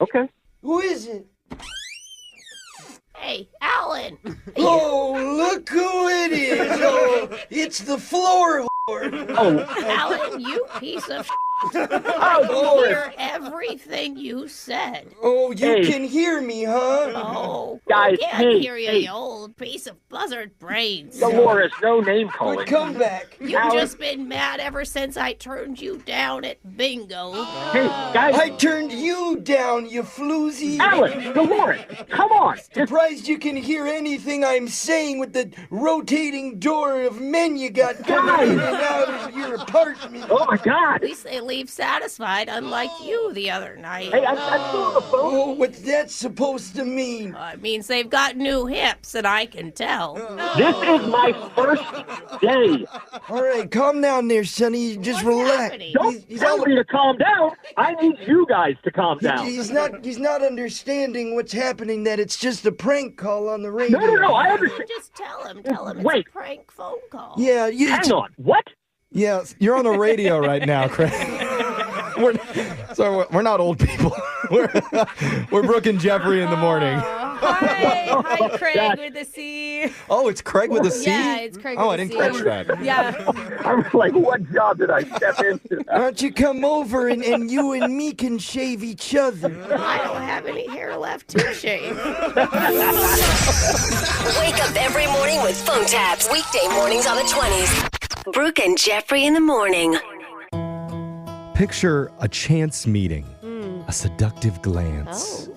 Okay. Who is it? Hey, Alan. Oh, look who it is. Oh, it's the floor whore. Oh, Alan, you piece of I can hear everything you said. Oh, you can hear me, huh? Oh, guys, I can't hear you, you old piece of buzzard brains. Dolores, no name calling. Come back. You've just been mad ever since I turned you down at bingo. Hey, guys. I turned you down, you floozy. Alan, Dolores, come on. Surprised you can hear anything I'm saying with the rotating door of men you got coming in and out of your apartment. Oh, my God. At least they leave satisfied, unlike you the other night. Hey, I'm still on the phone. Oh, what's that supposed to mean? It means they've got new hips, and I can tell. This is my first day. All right, calm down there, Sonny. Just relax. Happening? Don't tell me to calm down. I need you guys to calm down. He's not understanding what's happening, that it's just a prank call on the radio. No, I understand. Just tell him it's a prank phone call. Yeah, hang on. What? Yeah, you're on the radio right now, Craig. We're not old people. We're Brooke and Jeffrey in the morning. Hi, Craig with a C. Oh, it's Craig with a C? Yeah, it's Craig Oh, with I a didn't C. catch that. Yeah. I'm like, what job did I step into? Why don't you come over and you and me can shave each other? I don't have any hair left to shave. Wake up every morning with phone taps. Weekday mornings on the 20s. Brooke and Jeffrey in the morning. Picture a chance meeting, a seductive glance,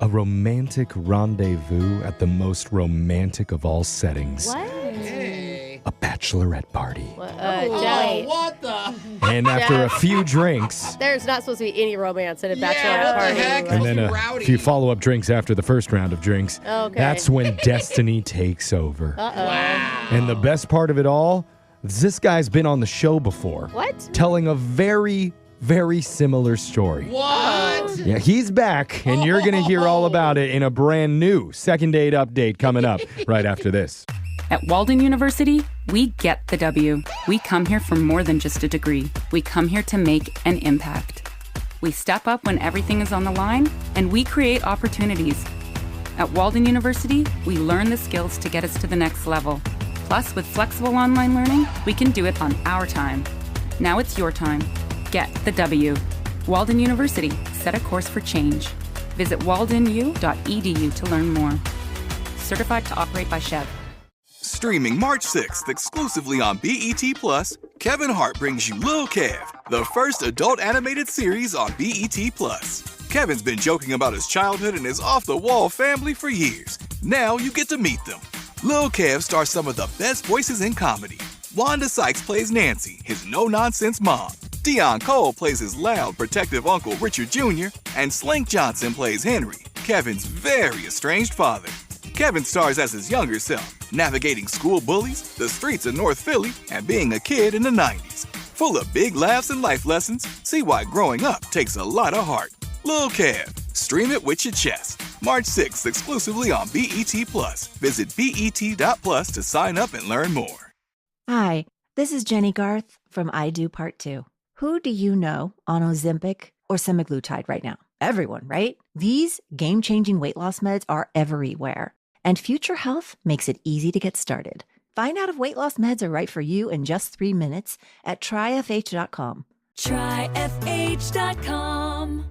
a romantic rendezvous at the most romantic of all settings. What? A bachelorette party. Joey. What the? And after a few drinks, There's not supposed to be any romance at a bachelorette party. and then a few follow-up drinks after the first round of drinks, Okay. that's when destiny takes over. Wow. And the best part of it all, this guy's been on the show before. What? Telling a very, very similar story. What? Yeah, he's back, and you're going to hear all about it in a brand new second date update coming up right after this. At Walden University, we get the W. We come here for more than just a degree. We come here to make an impact. We step up when everything is on the line, and we create opportunities. At Walden University, we learn the skills to get us to the next level. Plus, with flexible online learning, we can do it on our time. Now it's your time. Get the W. Walden University, set a course for change. Visit waldenu.edu to learn more. Certified to operate by Chev. Streaming March 6th exclusively on BET Plus, Kevin Hart brings you Lil Kev, the first adult animated series on BET Plus. Kevin's been joking about his childhood and his off-the-wall family for years. Now you get to meet them. Lil Kev stars some of the best voices in comedy. Wanda Sykes plays Nancy, his no-nonsense mom. Deion Cole plays his loud, protective uncle Richard Jr., and Slink Johnson plays Henry, Kevin's very estranged father. Kevin stars as his younger self, navigating school bullies, the streets of North Philly, and being a kid in the 90s. Full of big laughs and life lessons, see why growing up takes a lot of heart. Lil Kev, stream it with your chest. March 6th exclusively on BET Plus. Visit BET.plus to sign up and learn more. Hi, this is Jenny Garth from I Do Part 2. Who do you know on Ozempic or semaglutide right now? Everyone, right? These game-changing weight loss meds are everywhere. And Future Health makes it easy to get started. Find out if weight loss meds are right for you in just 3 minutes at tryfh.com. Tryfh.com.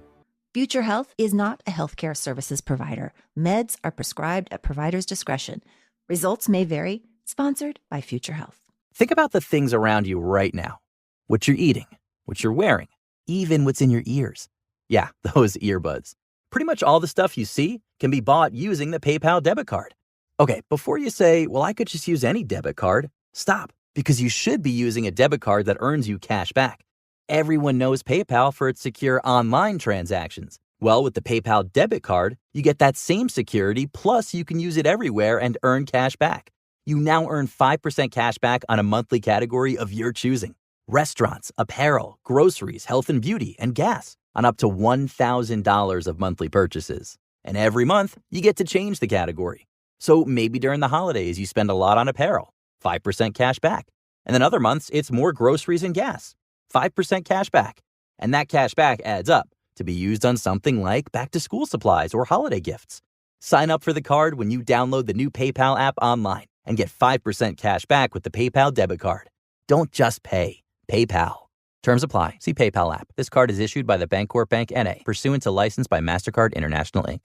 Future Health is not a healthcare services provider. Meds are prescribed at provider's discretion. Results may vary. Sponsored by Future Health. Think about the things around you right now. What you're eating, what you're wearing, even what's in your ears. Yeah, those earbuds. Pretty much all the stuff you see can be bought using the PayPal debit card. Okay, before you say, well, I could just use any debit card, stop, because you should be using a debit card that earns you cash back. Everyone knows PayPal for its secure online transactions. Well, with the PayPal debit card, you get that same security, plus you can use it everywhere and earn cash back. You now earn 5% cash back on a monthly category of your choosing. Restaurants, apparel, groceries, health and beauty, and gas on up to $1,000 of monthly purchases. And every month, you get to change the category. So maybe during the holidays, you spend a lot on apparel, 5% cash back. And then other months, it's more groceries and gas, 5% cash back. And that cash back adds up to be used on something like back-to-school supplies or holiday gifts. Sign up for the card when you download the new PayPal app online and get 5% cash back with the PayPal debit card. Don't just pay. PayPal. Terms apply. See PayPal app. This card is issued by the Bancorp Bank N.A., pursuant to license by MasterCard International, Inc.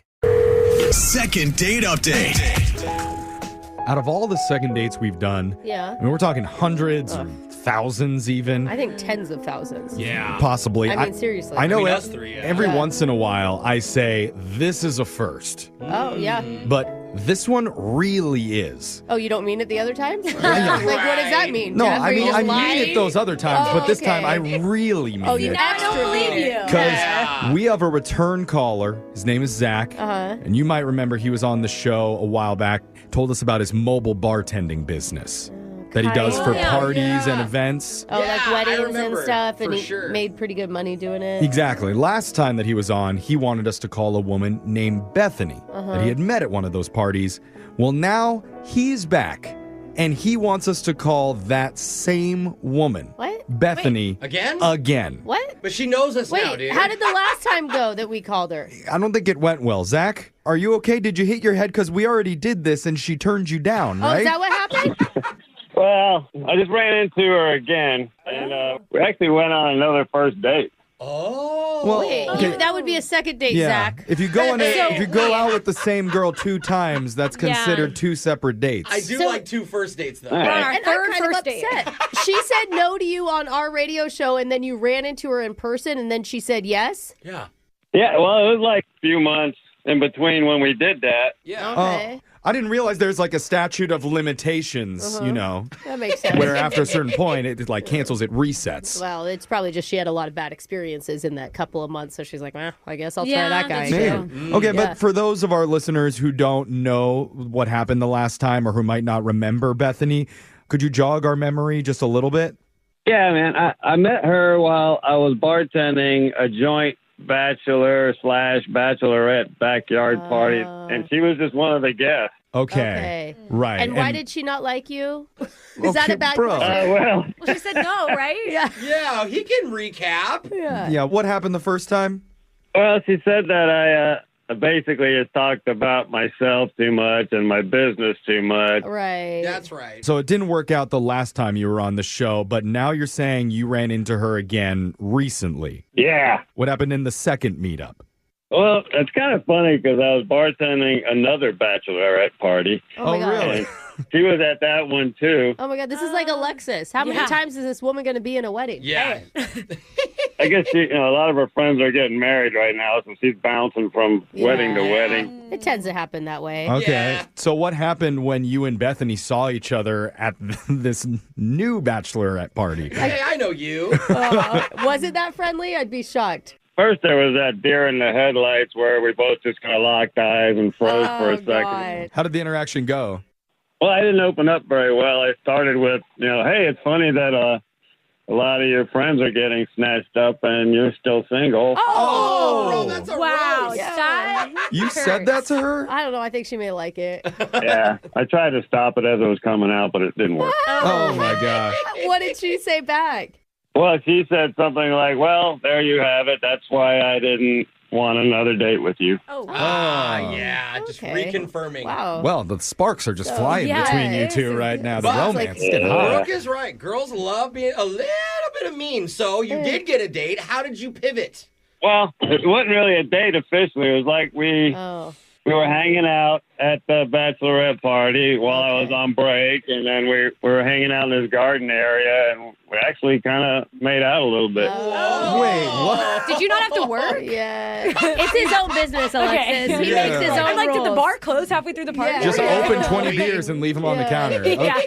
Second date update. Out of all the second dates we've done, Yeah. I mean, we're talking hundreds or thousands even. I think tens of thousands. Yeah. Possibly. I mean, seriously. I know I mean, us three, every once in a while I say, this is a first. Oh, yeah. But this one really is. Oh, you don't mean it the other times? Like, what does that mean? No, Jeff? I Are you mean, just I mean lying? it those other times, but this okay. time I really mean Oh, it. you extra believe you. Because we have a return caller. His name is Zach. Uh-huh. And you might remember he was on the show a while back, told us about his mobile bartending business that he does for parties and events. Oh, like weddings and remember, stuff, and for he sure. made pretty good money doing it. Exactly. Last time that he was on, he wanted us to call a woman named Bethany that he had met at one of those parties. Well, now he's back, and he wants us to call that same woman. What? Bethany. Again? Again. What? But she knows us now, Wait, dude. how did the last time go that we called her? I don't think it went well. Zach, are you okay? Did you hit your head? Because we already did this, and she turned you down, Oh, right? is that what happened? Well, I just ran into her again, and we actually went on another first date. Oh. Well, Wait, okay. that would be a second date, Yeah. Zach. If you go on So, if you go wait. out with the same girl 2 times, that's considered 2 separate dates. I do like 2 first dates, though. All right. And I'm kind of upset. She said no to you on our radio show, and then you ran into her in person, and then she said yes? Yeah. Yeah, well, it was like a few months in between when we did that. Yeah. Okay. I didn't realize there's like a statute of limitations, you know, That makes sense. where after a certain point it like cancels, it resets. Well, it's probably just she had a lot of bad experiences in that couple of months, so she's like, well, I guess I'll Yeah, try that guy. that's Maybe. So, Okay, yeah. but for those of our listeners who don't know what happened the last time or who might not remember Bethany, could you jog our memory just a little bit? Yeah, man. I met her while I was bartending a joint bachelor/bachelorette backyard party, and she was just one of the guests. Okay. Right. And why did she not like you? Is that a bad question? Well, she said no, right? Yeah. Yeah, he can recap. Yeah, what happened the first time? Well, she said that I basically just talked about myself too much and my business too much. Right. That's right. So it didn't work out the last time you were on the show, but now you're saying you ran into her again recently. Yeah. What happened in the second meetup? Well, it's kind of funny because I was bartending another bachelorette party. Oh, my God. And she was at that one, too. Oh, my God. This is like Alexis. How many times is this woman going to be in a wedding? Yeah. I guess a lot of her friends are getting married right now, so she's bouncing from wedding to wedding. It tends to happen that way. Okay. So what happened when you and Bethany saw each other at this new bachelorette party? Hey, I know you. Was it that friendly? I'd be shocked. First, there was that deer in the headlights where we both just kind of locked eyes and froze for a second. God. How did the interaction go? Well, I didn't open up very well. I started with, hey, it's funny that a lot of your friends are getting snatched up and you're still single. Oh, that's a wow. roast. Stop. You said that to her? I don't know. I think she may like it. Yeah, I tried to stop it as it was coming out, but it didn't work. Oh, my God. What did she say back? Well, she said something like, well, there you have it. That's why I didn't want another date with you. Oh, Yeah, just reconfirming. Wow. Well, the sparks are just flying between you two right now. The romance is getting hot. Brooke is right. Girls love being a little bit of mean. So you did get a date. How did you pivot? Well, it wasn't really a date officially. It was like we were hanging out at the bachelorette party while I was on break, and then we were hanging out in this garden area, and we actually kind of made out a little bit. Wait, what? Did you not have to work? Yeah. It's his own business, Alexis. Okay. He makes his own I'm like, rules. did the bar close halfway through the party? Just open 20 beers and leave them on the counter. Yeah.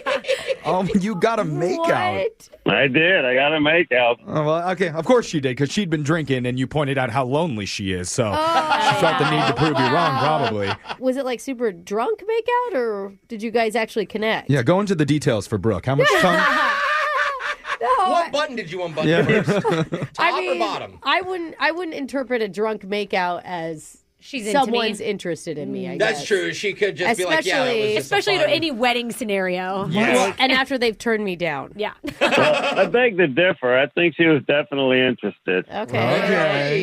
You got a makeout. I did. I got a makeout. Oh, well, okay. Of course she did, because she'd been drinking, and you pointed out how lonely she is. So she felt the need to prove you wrong, probably. Was it like super drunk makeout, or did you guys actually connect? Yeah, go into the details for Brooke. How much tongue? What button did you unbutton first? Top or bottom? I wouldn't interpret a drunk makeout as She's into someone's me. interested in me. I That's guess. true. She could just be like, yeah, that was just especially a fun... to any wedding scenario. Yeah. And after they've turned me down. Yeah. Well, I beg to differ. I think she was definitely interested. Okay.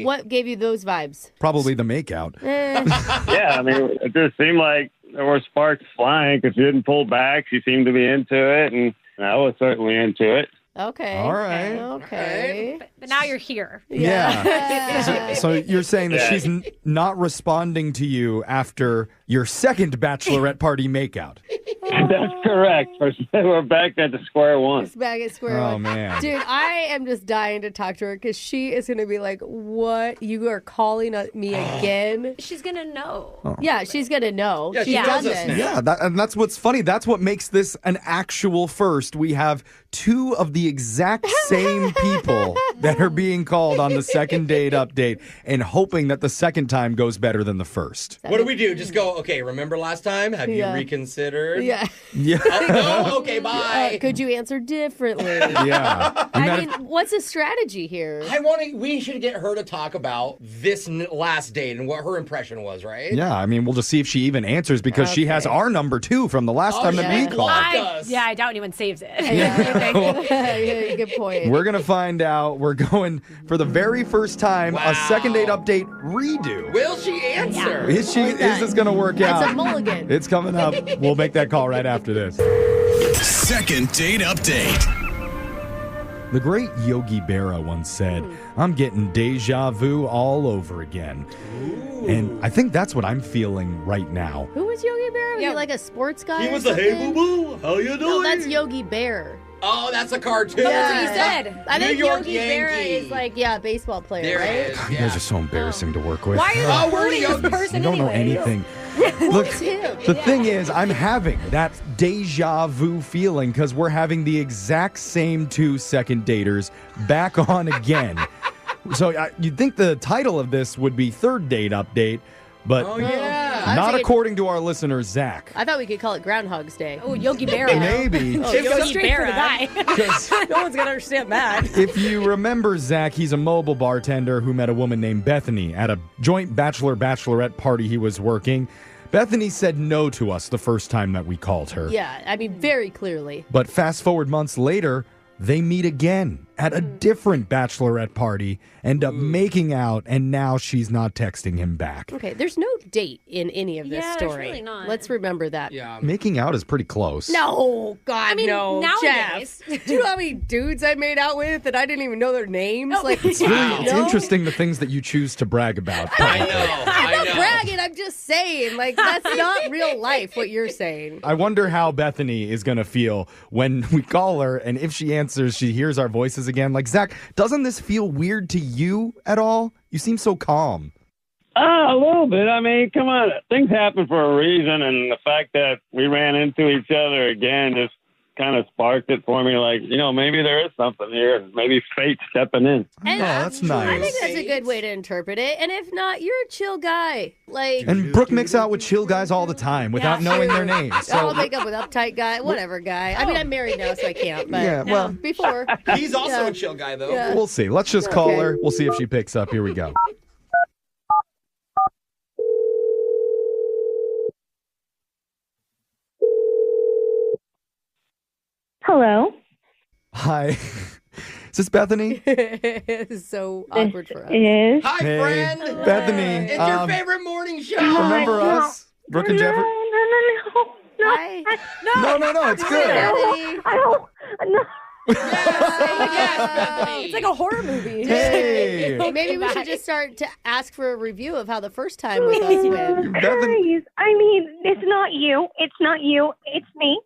What gave you those vibes? Probably the makeout. Yeah, I mean, it just seemed like there were sparks flying because she didn't pull back. She seemed to be into it, and I was certainly into it. Okay. All right. Okay. But now you're here. Yeah. So you're saying that she's not responding to you after your second bachelorette party makeout. That's correct. We're back at the square one. It's back at square Oh, one. man. Dude, I am just dying to talk to her because she is going to be like, what? You are calling me again? She's going to know. Oh. Yeah, she's going to know. Yeah, she's she done knows us this. now. Yeah, and that's what's funny. That's what makes this an actual first. We have two of the exact same people that are being called on the second date update and hoping that the second time goes better than the first. What do we do? Just go, okay, remember last time? Have you reconsidered? Yeah. Yeah. Oh, no? Okay, bye. Could you answer differently? Yeah. I mean, what's the strategy here? We should get her to talk about this last date and what her impression was, right? Yeah, I mean, we'll just see if she even answers because she has our number too from the last time that we called. I doubt anyone saves it. Yeah, good point. We're going to find out. We're going for the very first time a second date update redo. Will she answer? Is this going to work out? It's a mulligan. It's coming up. We'll make that call right after this. Second date update. The great Yogi Berra once said, I'm getting deja vu all over again. And I think that's what I'm feeling right now. Who was Yogi Bear? Was he like a sports guy? He or was a hey something? boo boo. How you doing? No, that's Yogi Bear. Oh, that's a cartoon. That's what he said. I think New York Yogi Berra Yankee. is like, a baseball player, There right? it is. You guys are so embarrassing to work with. Why are you we're recruiting this person You don't know anyway? anything. Look, It's him. the thing is, I'm having that deja vu feeling because we're having the exact same two second daters back on again. So you'd think the title of this would be Third Date Update, but I was Not thinking- according to our listener, Zach. I thought we could call it Groundhog's Day. Oh, Yogi Berra. Maybe. Oh, Yogi straight for the Berra. guy. No one's gonna understand that. If you remember Zach, he's a mobile bartender who met a woman named Bethany at a joint bachelorette party he was working. Bethany said no to us the first time that we called her. Yeah, I mean, very clearly. But fast forward months later, they meet again at a different bachelorette party, end up making out, and now she's not texting him back. Okay, there's no date in any of this Yeah, there's story. really not. Let's remember that. Yeah. Making out is pretty close. No, God, I mean, no. nowadays. Jeff, do you know how many dudes I made out with that I didn't even know their names? Like, It's really it's no? interesting the things that you choose to brag about. I know. I'm I not know. bragging. I'm just saying, like, that's not real life, what you're saying. I wonder how Bethany is going to feel when we call her, and if she answers, she hears our voices again. Like, Zach, doesn't this feel weird to you at all? You seem so calm. A little bit. I mean, come on. Things happen for a reason, and the fact that we ran into each other again just kind of sparked it for me. Like, maybe there is something here. Maybe fate stepping in. And that's I nice. think that's a good way to interpret it. And if not, you're a chill guy. Like, And Brooke makes out with chill guys all the time without knowing their names. I'll So make up with uptight guy, whatever guy. I mean, I'm married now, so I can't. But Yeah, well- before. He's also Yeah. a chill guy, though. Yeah. we'll see. Let's just call Okay. her. We'll see if she picks up. Here we go. Hello. Hi. Is this Bethany? This is so awkward for us. Is Hi, Hey, friend. Bethany. It's your favorite morning show. Remember us? Brooke and Jeffrey? Hi. No, it's good. Bethany. I don't. No. It's like a horror movie. Hey. Maybe we should just start to ask for a review of how the first time with us went. Bethany. Guys, I mean, it's not you. It's not you. It's me.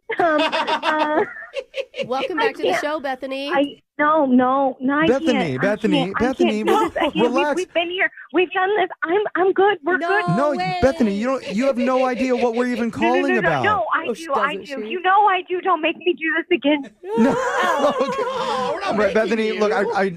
Welcome back to the show, Bethany. No, I Bethany, can't. Bethany, I can't. relax. We've been here. We've done this. I'm good. We're good. No, way. Bethany, you have no idea what we're even calling about. No, I Oh, do. she I doesn't, do. she? You know I do. Don't make me do this again. No. Oh, we're not Right, making Bethany, you. look,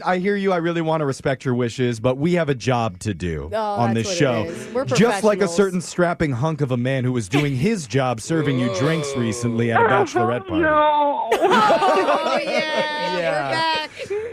I hear you. I really want to respect your wishes, but we have a job to do on that's this what show. it is. We're Just like a professionals. certain strapping hunk of a man who was doing his job serving you drinks recently at a bachelorette party. No. Oh, yeah. Yeah. We're back.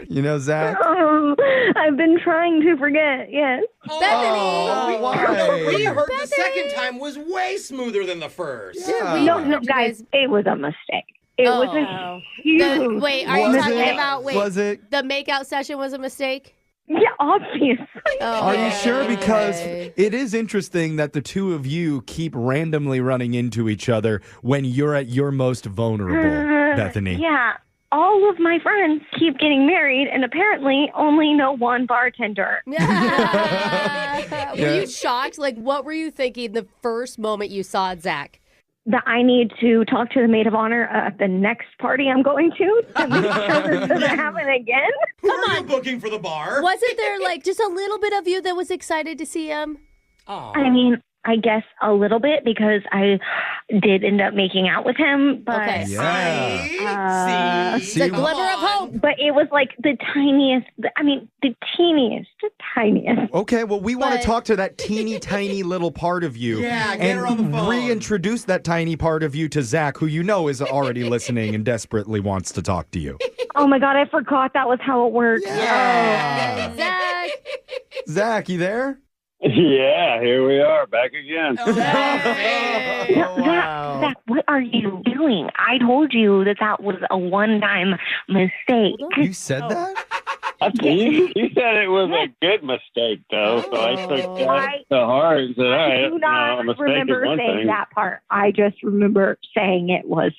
You know, Zach? I've been trying to forget. Yes. Bethany. Why? We heard the second time was way smoother than the first. Yeah. No, guys, it was a mistake. It was a huge. Wait, are you Was talking it? about, Was it? the makeout session was a mistake? Yeah, obviously. Are you sure? Because Okay. it is interesting that the two of you keep randomly running into each other when you're at your most vulnerable, Bethany. Yeah. All of my friends keep getting married, and apparently only know one bartender. Were Yeah. you shocked? Like, what were you thinking the first moment you saw Zach? That I need to talk to the maid of honor at the next party I'm going to make sure this doesn't happen again. Who are you booking for the bar? Wasn't there, like, just a little bit of you that was excited to see him? I mean, I guess a little bit because I did end up making out with him, but Okay. Yeah. See? The glimmer of hope. but it was like the tiniest. The teeniest, the tiniest. Okay, well, we want to But- talk to that teeny tiny little part of you. Yeah, get and her on the phone. reintroduce that tiny part of you to Zach, who you know is already listening and desperately wants to talk to you. Oh my God, I forgot that was how it worked. Yeah. Zach. Zach, you there? Yeah, here we are, back again. Zach, what are you doing? I told you that was a one-time mistake. You said that? You said it was a good mistake, though, so I took that to heart and said, all right, I do not a mistake remember is one saying thing. that part. I just remember saying it was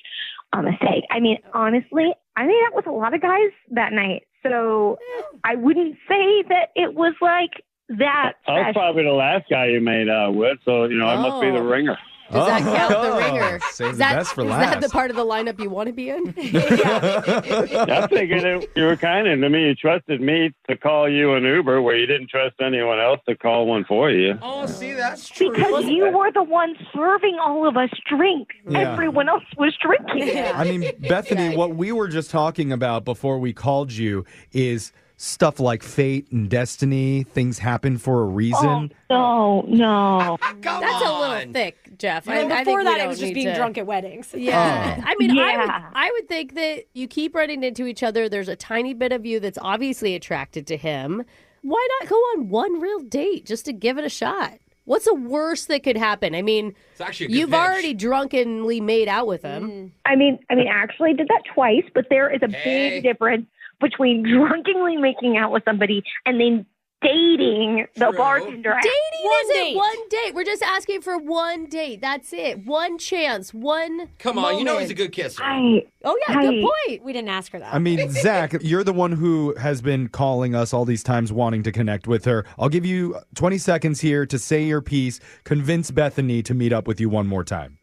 a mistake. I mean, honestly, I made out with a lot of guys that night, so I wouldn't say that it was like that. I was special. probably the last guy you made out with, so, I must be the ringer. Does that count, the ringer? Save Is the that, best for is last. that the part of the lineup you want to be in? I figured you were kind of to me. You trusted me to call you an Uber where you didn't trust anyone else to call one for you. Oh, see, that's true. Because you were the one serving all of us drinks. Yeah. Everyone else was drinking. I mean, Bethany, what we were just talking about before we called you is stuff like fate and destiny, things happen for a reason. Oh, no. That's a little thick, Jeff. And I before think we that, it don't was just need being to- drunk at weddings. Yeah. I mean, Yeah. I would think that you keep running into each other. There's a tiny bit of you that's obviously attracted to him. Why not go on one real date just to give it a shot? What's the worst that could happen? I mean, It's actually a good you've pitch. already drunkenly made out with him. I mean, actually did that twice, but there is a big difference between drunkenly making out with somebody and then dating the bartender. Dating isn't one date. We're just asking for one date. That's it. One chance. One Come on, you know he's a moment. good kisser. Oh, yeah, good point. We didn't ask her that. I mean, Zach, you're the one who has been calling us all these times wanting to connect with her. I'll give you 20 seconds here to say your piece. Convince Bethany to meet up with you one more time.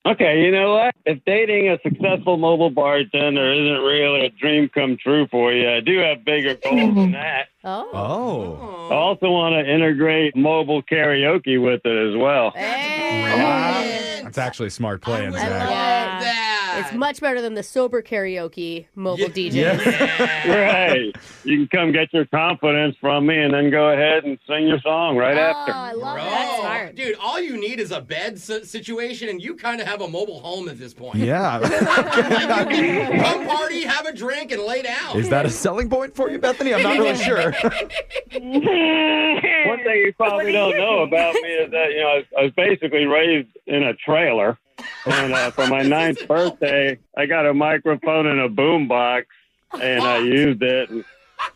Okay, you know what? If dating a successful mobile bartender isn't really a dream come true for you, I do have bigger goals than that. Oh. I also want to integrate mobile karaoke with it as well. That's actually a smart play, Zach. It's much better than the sober karaoke mobile DJ. Right. You can come get your confidence from me and then go ahead and sing your song right after. I love Bro, That's smart. Dude, all you need is a bed situation, and you kind of have a mobile home at this point. Yeah. Come party, have a drink, and lay down. Is that a selling point for you, Bethany? I'm not really sure. One thing you probably don't know about me is that, I was basically raised in a trailer. And for my 9th birthday, I got a microphone and a boom box, and I used it. And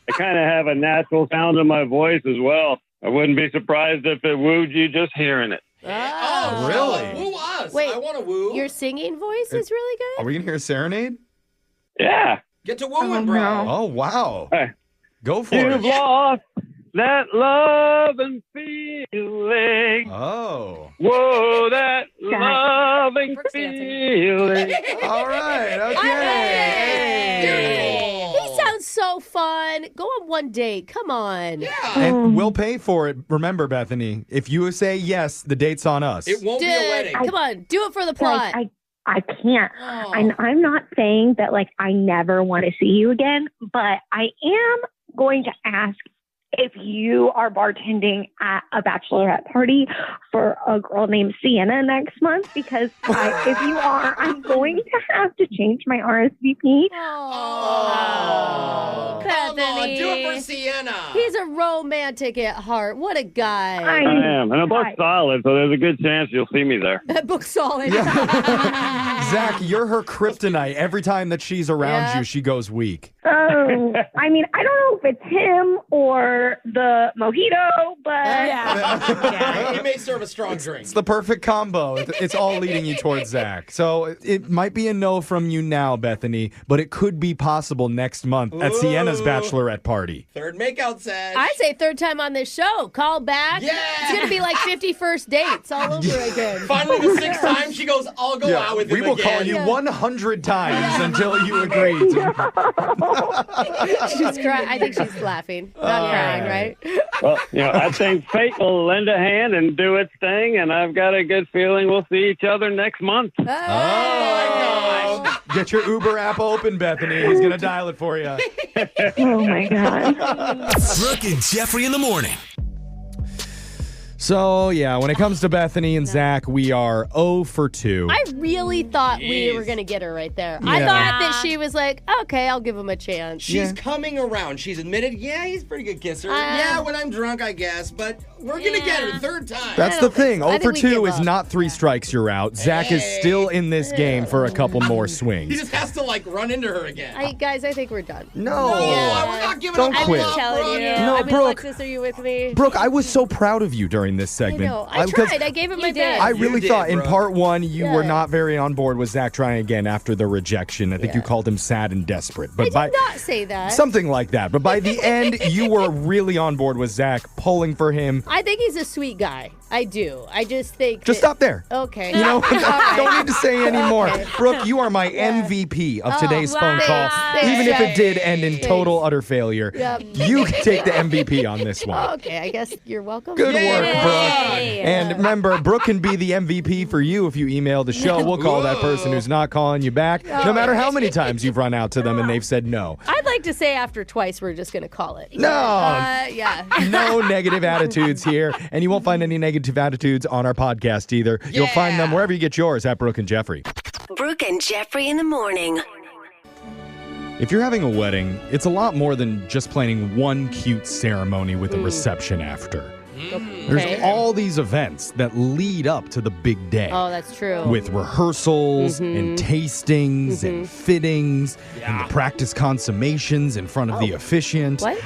I kind of have a natural sound in my voice as well. I wouldn't be surprised if it wooed you just hearing it. Oh, really? Woo us. Wait, I want to woo. Your singing voice is really good? Are we going to hear a serenade? Yeah. Get to wooing, bro. Oh, wow. Hey. Go for You've it. lost that love and feeling. Oh. Whoa, that loving feeling. All right. Okay. He sounds so fun. Go on one date. Come on. And we'll pay for it. Remember, Bethany, if you say yes, the date's on us. It won't be a wedding. Come on. Do it for the plot. I can't. I'm not saying that, I never want to see you again, but I am going to ask if you are bartending at a bachelorette party for a girl named Sienna next month, because if you are, I'm going to have to change my RSVP. Oh, Come on, Bethany. do it for Sienna. He's a romantic at heart. What a guy. I am. And I book solid, so there's a good chance you'll see me there. Book solid. Zach, you're her kryptonite. Every time that she's around you, she goes weak. Oh, I mean, I don't know if it's him or the mojito, but It may serve a strong drink. It's the perfect combo. It's all leading you towards Zach. So it might be a no from you now, Bethany, but it could be possible next month at Sienna's bachelorette party. Third makeout sesh. I say third time on this show. Call back. Yeah. It's going to be like 50 first dates all over again. Finally, the 6th time, she goes, I'll go out with him We will again. call you 100 times until you agree to. She's crying. I think she's laughing, not crying, right? Well, I think fate will lend a hand and do its thing, and I've got a good feeling we'll see each other next month. Oh, get your Uber app open, Bethany. He's going to dial it for you. Oh, my God. Brooke and Jeffrey in the morning. So, yeah, when it comes to Bethany and Zach, we are 0 for 2. I really thought we were going to get her right there. I Yeah. thought that she was like, okay, I'll give him a chance. She's coming around. She's admitted, yeah, he's a pretty good kisser. Yeah, when I'm drunk, I guess. But we're going to get her third time. That's the thing. 0 for we 2 give is up. not 3 strikes, you're out. Zach is still in this game for a couple more He swings. just has to, run into her again. Guys, I think we're done. No. We're not giving Don't up. quit. I'm telling you. No, I mean, Brooke. Alexis, are you with me? Brooke, I was so proud of you during this segment. I know. I because tried. I gave it my You did. best. I really did, thought in Brooke. part 1 you were Yeah. not very on board with Zach trying again after the rejection. I think you called him sad and desperate. But I did not say that. something like that. But by the end, you were really on board with Zach, pulling for him. I think he's a sweet guy. I do. I just think. Just stop there. Okay. You know, right. don't need to say any more. Okay. Brooke, you are my MVP of today's phone call. Thanks, Even if Jeff. it did end in total, utter failure. Yep. You can take the MVP on this one. Okay, I guess you're welcome. Good work, Brooke. Yay. And remember, Brooke can be the MVP for you if you email the show. We'll call that person who's not calling you back, no matter how many times you've run out to them and they've said no. I'd like to say after twice, we're just going to call it. No. Yeah. No negative attitudes here, and you won't find any negative attitudes on our podcast either. You'll find them wherever you get yours at Brooke and Jeffrey. Brooke and Jeffrey in the morning. If you're having a wedding, it's a lot more than just planning one cute ceremony with a reception after. There's all these events that lead up to the big day. Oh, that's true. With rehearsals and tastings and fittings and the practice consummations in front of the officiant. What?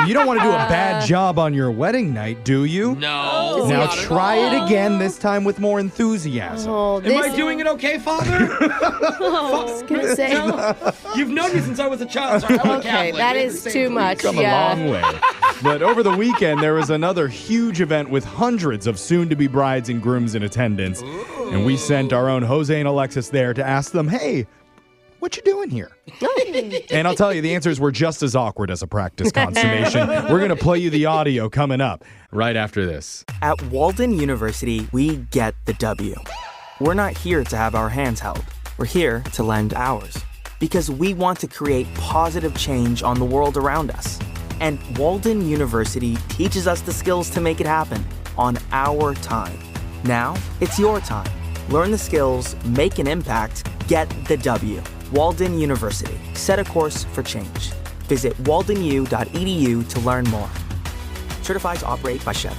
You don't want to do a bad job on your wedding night, do you? No. Now not at try all. it again, this time with more enthusiasm. Am I doing it okay, Father? I was going to say. You've known me since I was a child. Sorry, I'm a Okay, Catholic. that We're is the too same much. Come a long way. But over the weekend, there was another huge event with hundreds of soon-to-be brides and grooms in attendance. And we sent our own Jose and Alexis there to ask them, hey, what you doing here? And I'll tell you, the answers were just as awkward as a practice consummation. We're going to play you the audio coming up right after this. At Walden University, we get the W. We're not here to have our hands held. We're here to lend ours. Because we want to create positive change on the world around us. And Walden University teaches us the skills to make it happen on our time. Now, it's your time. Learn the skills, make an impact, get the W. Walden University. Set a course for change. Visit waldenu.edu to learn more. Certified to operate by Chef.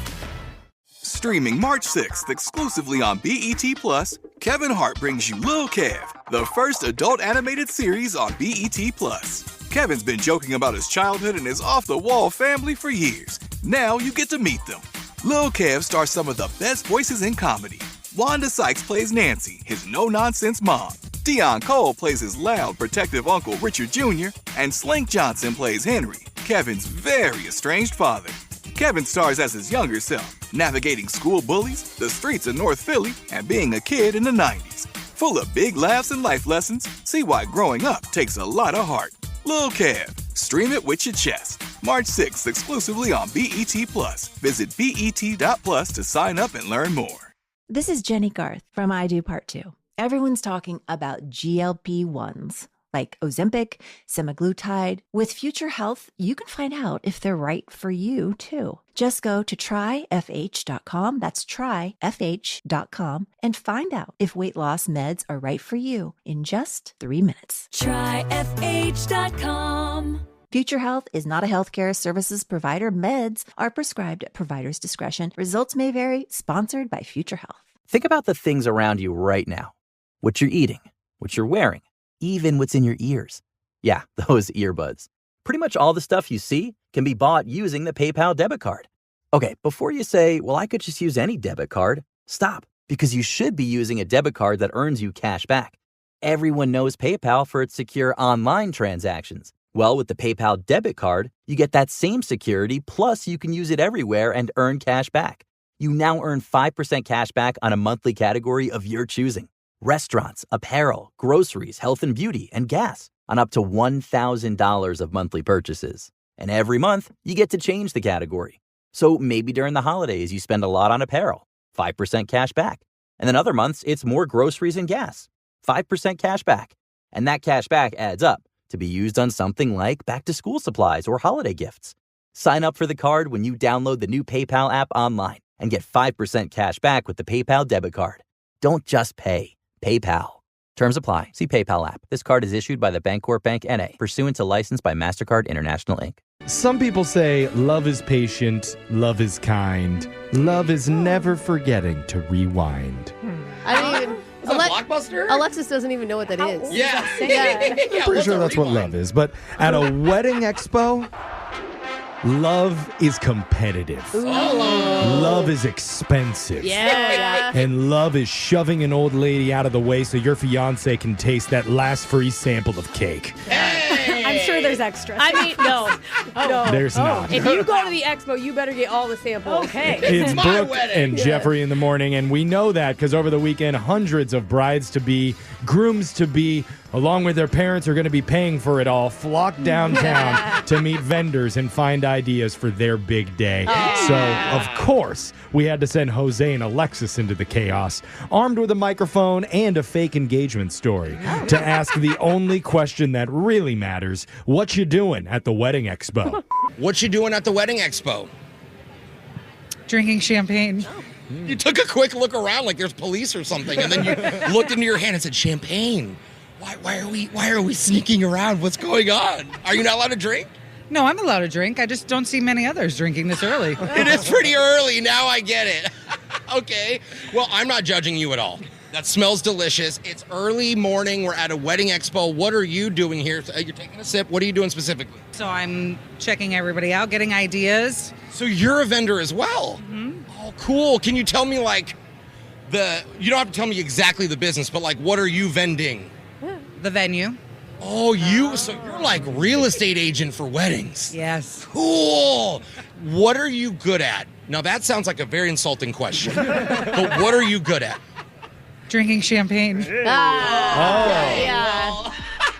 Streaming March 6th exclusively on BET Plus, Kevin Hart brings you Lil Kev, the first adult animated series on BET Plus. Kevin's been joking about his childhood and his off-the-wall family for years. Now you get to meet them. Lil Kev stars some of the best voices in comedy. Wanda Sykes plays Nancy, his no-nonsense mom. Dion Cole plays his loud, protective uncle Richard Jr., and Slink Johnson plays Henry, Kevin's very estranged father. Kevin stars as his younger self, navigating school bullies, the streets of North Philly, and being a kid in the 90s. Full of big laughs and life lessons, see why growing up takes a lot of heart. Lil Kev. Stream it with your chest. March 6th exclusively on BET Plus. Visit BET.plus to sign up and learn more. This is Jenny Garth from I Do Part 2. Everyone's talking about GLP-1s, like Ozempic, semaglutide. With Future Health, you can find out if they're right for you, too. Just go to tryfh.com, that's tryfh.com, and find out if weight loss meds are right for you in just 3 minutes. Tryfh.com. Future Health is not a healthcare services provider. Meds are prescribed at provider's discretion. Results may vary. Sponsored by Future Health. Think about the things around you right now. What you're eating, what you're wearing, even what's in your ears. Yeah, those earbuds. Pretty much all the stuff you see can be bought using the PayPal debit card. Okay, before you say, well, I could just use any debit card, stop, because you should be using a debit card that earns you cash back. Everyone knows PayPal for its secure online transactions. Well, with the PayPal debit card, you get that same security, plus you can use it everywhere and earn cash back. You now earn 5% cash back on a monthly category of your choosing. Restaurants, apparel, groceries, health and beauty, and gas on up to $1,000 of monthly purchases. And every month, you get to change the category. So maybe during the holidays, you spend a lot on apparel, 5% cash back. And then other months, it's more groceries and gas, 5% cash back. And that cash back adds up to be used on something like back-to-school supplies or holiday gifts. Sign up for the card when you download the new PayPal app online and get 5% cash back with the PayPal debit card. Don't just pay. PayPal. Terms apply. See PayPal app. This card is issued by the Bancorp Bank N.A., pursuant to license by MasterCard International, Inc. Some people say love is patient, love is kind, love is never forgetting to rewind. I mean, Is that Blockbuster? Alexis doesn't even know what that is. Yeah. I'm pretty sure that's what love is. But at a wedding expo, love is competitive. Ooh. Love is expensive. Yeah. And love is shoving an old lady out of the way so your fiance can taste that last free sample of cake. I'm sure sure there's extras. I mean, no. No. There's not. If you go to the expo, you better get all the samples. Okay. It's my Brooke wedding. and Yes. Jeffrey in the morning, and we know that because over the weekend, hundreds of brides-to-be, grooms-to-be, along with their parents are going to be paying for it all, flock downtown to meet vendors and find ideas for their big day. So, of course, we had to send Jose and Alexis into the chaos, armed with a microphone and a fake engagement story, to ask the only question that really matters: what you doing at the wedding expo? What you doing at the wedding expo? Drinking champagne. You took a quick look around like there's police or something, and then you looked into your hand and said, champagne. Why are we sneaking around? What's going on? Are you not allowed to drink? No, I'm allowed to drink. I just don't see many others drinking this early. It is pretty early. Now I get it. Okay. Well, I'm not judging you at all. That smells delicious. It's early morning. We're at a wedding expo. What are you doing here? You're taking a sip. What are you doing specifically? So I'm checking everybody out, getting ideas. So you're a vendor as well? Mm-hmm. Oh, cool. Can you tell me, like, you don't have to tell me exactly the business, but, like, what are you vending? The venue. Oh, so you're like real estate agent for weddings. Yes. Cool. What are you good at? Now, that sounds like a very insulting question, but what are you good at? Drinking champagne. Yeah.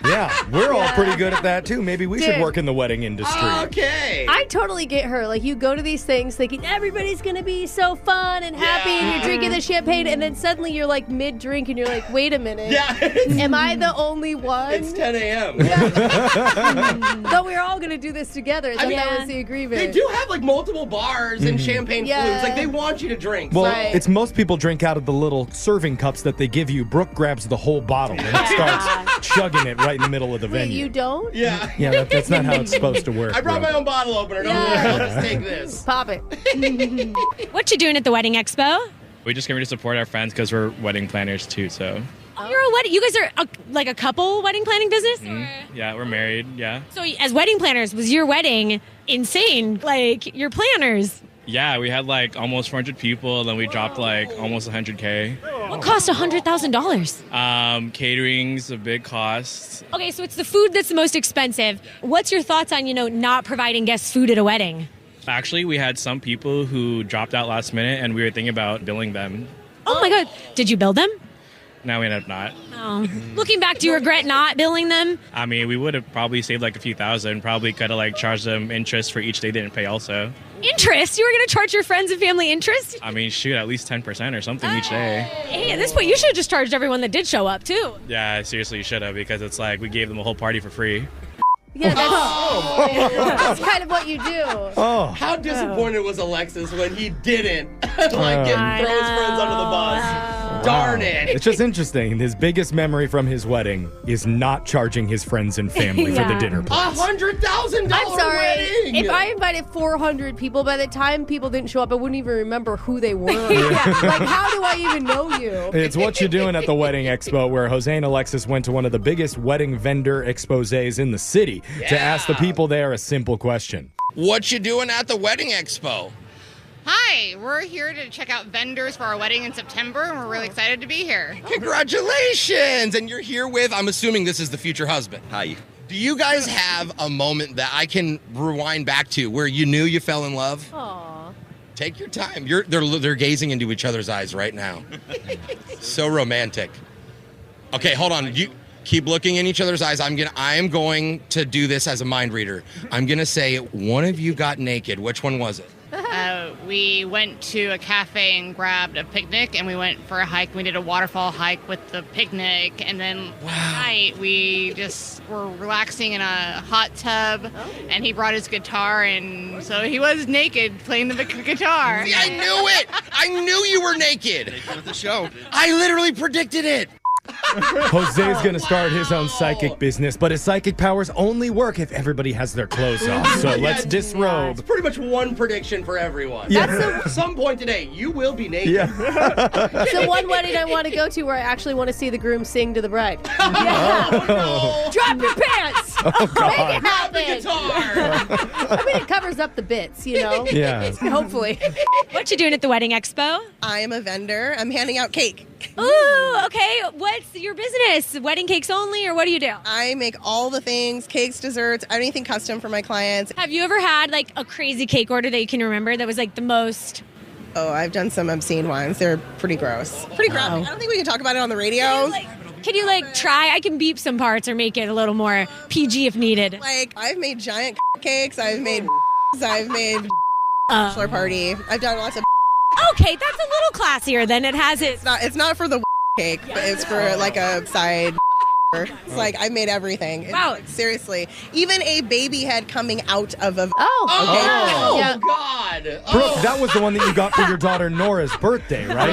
Yeah, we're all pretty good at that, too. Maybe we should Dude. work in the wedding industry. Okay. I totally get her. Like, you go to these things thinking everybody's going to be so fun and happy, and you're drinking the champagne, and then suddenly you're like mid-drink, and you're like, wait a minute. Yeah. Am I the only one? It's 10 a.m. But we're all going to do this together. That was the agreement. They do have, like, multiple bars and champagne Yeah. flutes. Like, they want you to drink. Well, Right. it's most people drink out of the little serving cups that they give you. Brooke grabs the whole bottle and starts chugging it right in the middle of the Wait, venue. you don't? Yeah. Yeah, that's not how it's supposed to work. I brought Brooke. my own bottle opener. Don't worry. I'll just take this. Pop it. What you doing at the wedding expo? We just came here to support our friends because we're wedding planners too, so. Oh, you're a wedding. You guys are like a couple wedding planning business? Or? Yeah, we're married, yeah. So as wedding planners, was your wedding insane? Like your planners? Yeah, we had like almost 400 people, and then we dropped like almost 100K. What cost $100,000? Catering's a big cost. Okay, so it's the food that's the most expensive. What's your thoughts on, not providing guests food at a wedding? Actually, we had some people who dropped out last minute, and we were thinking about billing them. Oh my God. Did you bill them? Now we ended up not. Oh. Looking back, do you regret not billing them? I mean, we would have probably saved like a few thousand, probably could have like charged them interest for each they didn't pay also. Interest? You were going to charge your friends and family interest? I mean, shoot, at least 10% or something each day. Hey, at this point, you should have just charged everyone that did show up, too. Yeah, seriously, you should have, because it's like we gave them a whole party for free. Yeah, that's kind of what you do. Oh. How disappointed was Alexis when he didn't throw his friends under the bus? Darn it. It's just interesting. His biggest memory from his wedding is not charging his friends and family for the dinner plates. $100,000 I'm sorry. wedding. If I invited 400 people, by the time people didn't show up, I wouldn't even remember who they were. Like, how do I even know you? It's What You Doing at the Wedding Expo, where Jose and Alexis went to one of the biggest wedding vendor exposés in the city to ask the people there a simple question. What you doing at the wedding expo? Hi, we're here to check out vendors for our wedding in September, and we're really excited to be here. Congratulations! And you're here with, I'm assuming this is the future husband. Hi. Do you guys have a moment that I can rewind back to where you knew you fell in love? Aww. Take your time. They're gazing into each other's eyes right now. So romantic. Okay, hold on. You keep looking in each other's eyes. I am going to do this as a mind reader. I'm gonna say one of you got naked. Which one was it? We went to a cafe and grabbed a picnic, and we went for a hike. We did a waterfall hike with the picnic, and then night we just were relaxing in a hot tub, and he brought his guitar, and so he was naked playing the guitar. See, I knew it! I knew you were naked! Naked at the show. I literally predicted it! Jose's going to start his own psychic business, but his psychic powers only work if everybody has their clothes off. So let's disrobe. It's pretty much one prediction for everyone. Yeah. At some point today, you will be naked. Yeah. So one wedding I want to go to where I actually want to see the groom sing to the bride. No. Drop your pants! Oh, God. Make it happen! The guitar! I mean, it covers up the bits, Yeah. Hopefully. What you doing at the wedding expo? I am a vendor. I'm handing out cake cake. Ooh, okay. What's your business? Wedding cakes only, or what do you do? I make all the things, cakes, desserts, anything custom for my clients. Have you ever had like a crazy cake order that you can remember that was like the most? Oh, I've done some obscene ones. They're pretty gross. Pretty graphic. I don't think we can talk about it on the radio. Can you like try? I can beep some parts or make it a little more PG if needed. Like, I've made giant cakes. I've made bachelor party. I've done lots of. Okay, that's a little classier than it has it. It's not for the cake, but it's for like a side. It's like I made everything. Wow. Seriously. Even a baby head coming out of a. Oh, God. Brooke, that was the one that you got for your daughter Nora's birthday, right?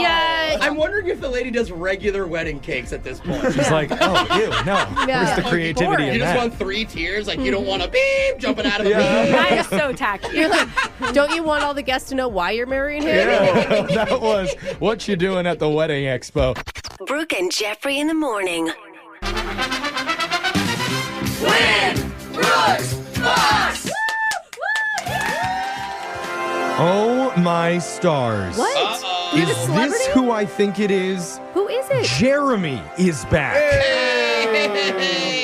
Yeah. I'm wondering if the lady does regular wedding cakes at this point. She's like, oh, ew, no. Where's the creativity in You just that? want 3 tears? Like, you don't want a beep jumping out of a beep? That is so tacky. You're like, don't you want all the guests to know why you're marrying him? Yeah, that was what you doing at the wedding expo. Brooke and Jeffrey in the morning. Oh, my stars. What? We have a Is celebrity? this who I think it is? Who is it? Jeremy is back.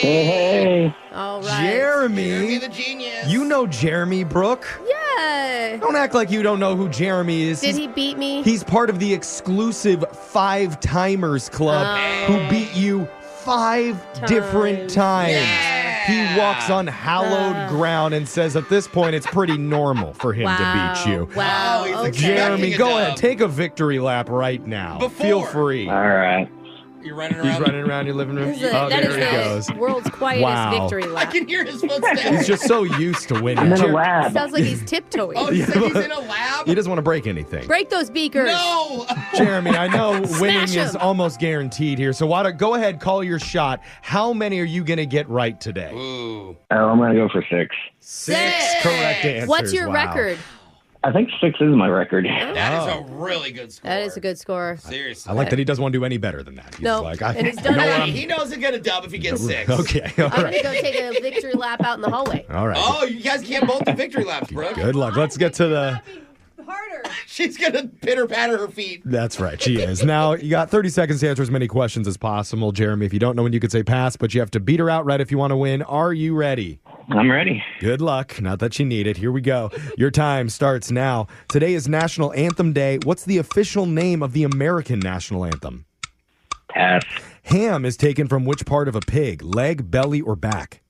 Hey. All right. Jeremy the genius. You know Jeremy, Brooke. Yeah. Don't act like you don't know who Jeremy is. Did he beat me? He's part of the exclusive 5 Timers Club who beat you 5 different times. He walks on hallowed ground and says at this point it's pretty normal for him to beat you. Wow. he's Okay. Jeremy, go ahead. Take a victory lap right now. Feel free. All right. You're running He's around. running around your living room. This is Oh, that there he is goes. the world's quietest Wow. victory I lap. can hear his footsteps. He's just so used to winning. I'm in a lab. Sounds like he's tiptoeing. Oh, you said he's in a lab? He doesn't want to break anything. Break those beakers. No! Jeremy, I know winning Smash is him. almost guaranteed here, so why don't go ahead, call your shot. How many are you going to get right today? Ooh. Oh, I'm going to go for 6. 6 correct answers. What's your Wow. record? I think 6 is my record. That is a really good score. That is a good score. Seriously. I like that he doesn't want to do any better than that. He's No, like, and he's done know it. what, I'm- He knows he'll get a dub if he gets 6. Okay, all I'm going right. to go take a victory lap out in the hallway. All right. Oh, you guys can't both do victory laps, bro. Good luck. Let's get to the... She's going to pitter-patter her feet. That's right, she is. Now, you got 30 seconds to answer as many questions as possible. Jeremy, if you don't know when you could say pass, but you have to beat her outright if you want to win. Are you ready? I'm ready. Good luck. Not that you need it. Here we go. Your time starts now. Today is National Anthem Day. What's the official name of the American National Anthem? Pass. Ham is taken from which part of a pig? Leg, belly, or back?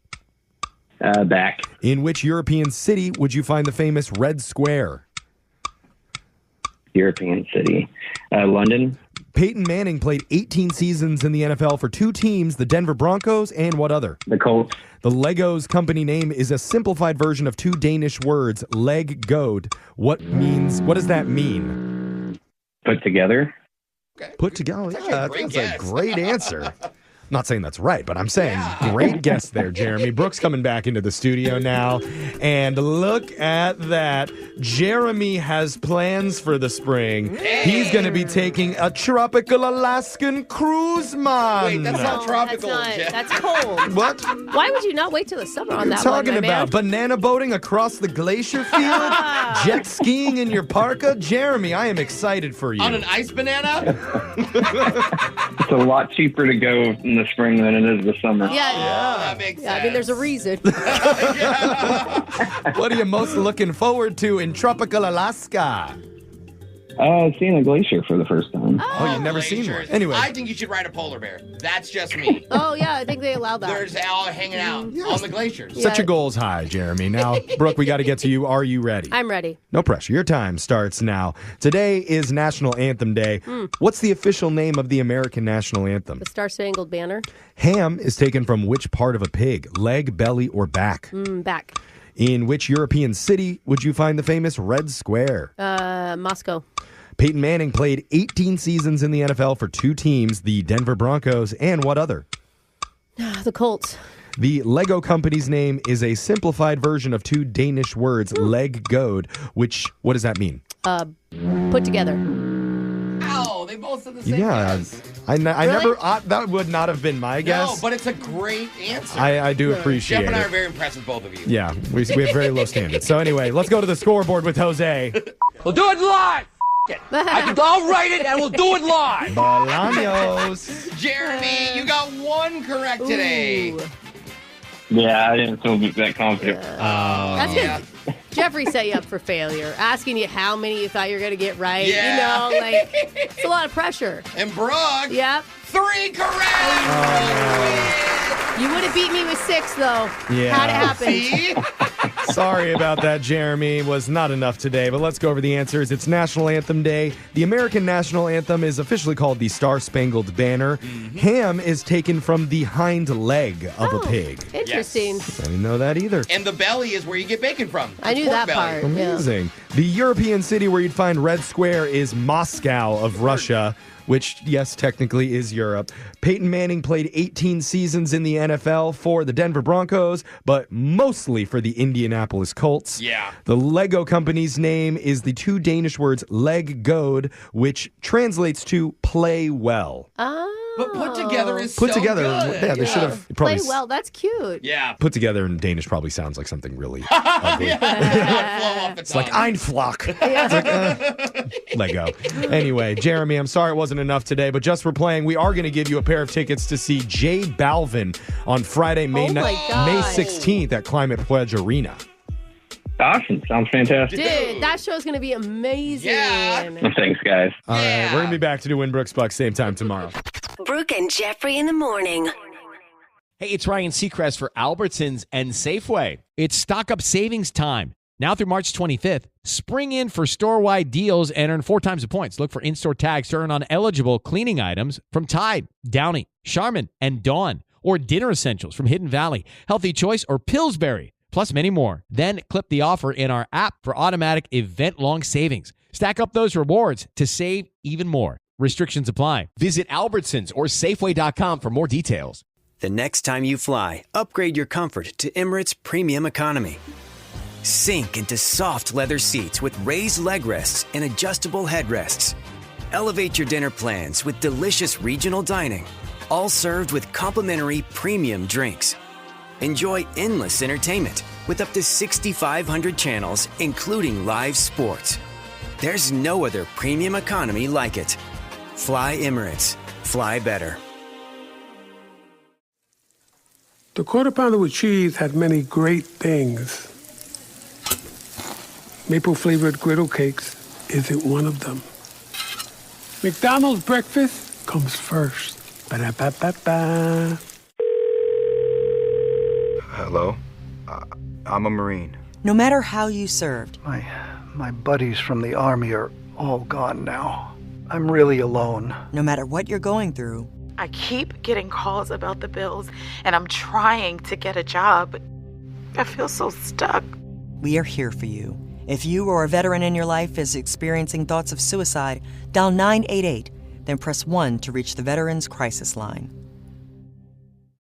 Back. In which European city would you find the famous Red Square? European city. London. Peyton Manning played 18 seasons in the NFL for 2 teams, the Denver Broncos and what other? The Colts. The Legos company name is a simplified version of 2 Danish words, leg god. What does that mean? Put together. Put together. Yeah, great that's guess. a great answer. I'm not saying that's right, but I'm saying great guess there, Jeremy. Brooke's coming back into the studio now. And look at that. Jeremy has plans for the spring. He's going to be taking a tropical Alaskan cruise, man. Wait, that's not tropical. That's Jeff. not. That's cold. What? Why would you not wait till the summer on What are that you one, talking my about? man? Banana boating across the glacier field? Jet skiing in your parka? Jeremy, I am excited for you. On an ice banana? It's a lot cheaper to go in the spring than it is the summer. Yeah. That makes sense. I mean, there's a reason. What are you most looking forward to in tropical Alaska? Seeing a glacier for the first time. Oh, you've never seen one. Glaciers. Anyway. I think you should ride a polar bear. That's just me. Oh, yeah, I think they allow that. They're just all hanging out on the glaciers. Set your goals high, Jeremy. Now, Brooke, we got to get to you. Are you ready? I'm ready. No pressure. Your time starts now. Today is National Anthem Day. What's the official name of the American National Anthem? The Star Spangled Banner. Ham is taken from which part of a pig? Leg, belly, or back? Back. In which European city would you find the famous Red Square? Moscow. Peyton Manning played 18 seasons in the NFL for 2 teams, the Denver Broncos and what other? The Colts. The Lego company's name is a simplified version of 2 Danish words, leg god, what does that mean? Put together. Ow, they both said the same Yeah, guess. I Really? never, that would not have been my guess. No, but it's a great answer. I do appreciate Jeff and I it. are very impressed with both of you. Yeah, we have very low standards. So anyway, let's go to the scoreboard with Jose. We'll do it live! I'll write it and we'll do it live. Bolaños. Jeremy, you got one correct today. Yeah, I didn't feel that confident. That's good. Jeffrey set you up for failure, asking you how many you thought you were going to get right. Yeah. You know, like, it's a lot of pressure. And Brooke, Yep. 3 correct. You would have beat me with 6, though. Yeah. How'd it happen? See? Sorry about that, Jeremy. Was not enough today, but let's go over the answers. It's National Anthem Day. The American National Anthem is officially called the Star-Spangled Banner. Ham is taken from the hind leg of a pig. Interesting. Yes. I didn't know that either. And the belly is where you get bacon from. I knew that part. Amazing. The European city where you'd find Red Square is Moscow of Russia, which, yes, technically is Europe. Peyton Manning played 18 seasons in the NFL for the Denver Broncos, but mostly for the Indianapolis Colts. Yeah. The Lego company's name is the 2 Danish words leg god, which translates to play well. But put together is Put so together, good. yeah, they should have probably Play well. That's cute. Yeah. put together in Danish probably sounds like something really ugly. It's like Einflock. It's like, Lego. Anyway, Jeremy, I'm sorry it wasn't enough today, but just for playing, we are going to give you a pair of tickets to see J Balvin on Friday, May 16th at Climate Pledge Arena. Awesome. Sounds fantastic. Dude, that show's going to be amazing. Well, thanks, guys. All right, we're going to be back to do Winbrooks Bucks same time tomorrow. Brooke and Jeffrey in the morning. Hey, it's Ryan Seacrest for Albertsons and Safeway. It's stock up savings time. Now through March 25th, spring in for store-wide deals and earn 4 times the points. Look for in-store tags to earn on eligible cleaning items from Tide, Downy, Charmin, and Dawn, or dinner essentials from Hidden Valley, Healthy Choice, or Pillsbury, plus many more. Then clip the offer in our app for automatic event-long savings. Stack up those rewards to save even more. Restrictions apply. Visit Albertsons or Safeway.com for more details. The next time you fly, upgrade your comfort to Emirates Premium Economy. Sink into soft leather seats with raised leg rests and adjustable headrests. Elevate your dinner plans with delicious regional dining, all served with complimentary premium drinks. Enjoy endless entertainment with up to 6,500 channels, including live sports. There's no other premium economy like it. Fly Emirates. Fly better. The Quarter Pounder with cheese had many great things. Maple-flavored griddle cakes isn't one of them. McDonald's breakfast comes first. Ba-da-ba-ba-ba. Hello? I'm a Marine. No matter how you served. My buddies from the Army are all gone now. I'm really alone. No matter what you're going through. I keep getting calls about the bills, and I'm trying to get a job, but I feel so stuck. We are here for you. If you or a veteran in your life is experiencing thoughts of suicide, dial 988, then press 1 to reach the Veterans Crisis Line.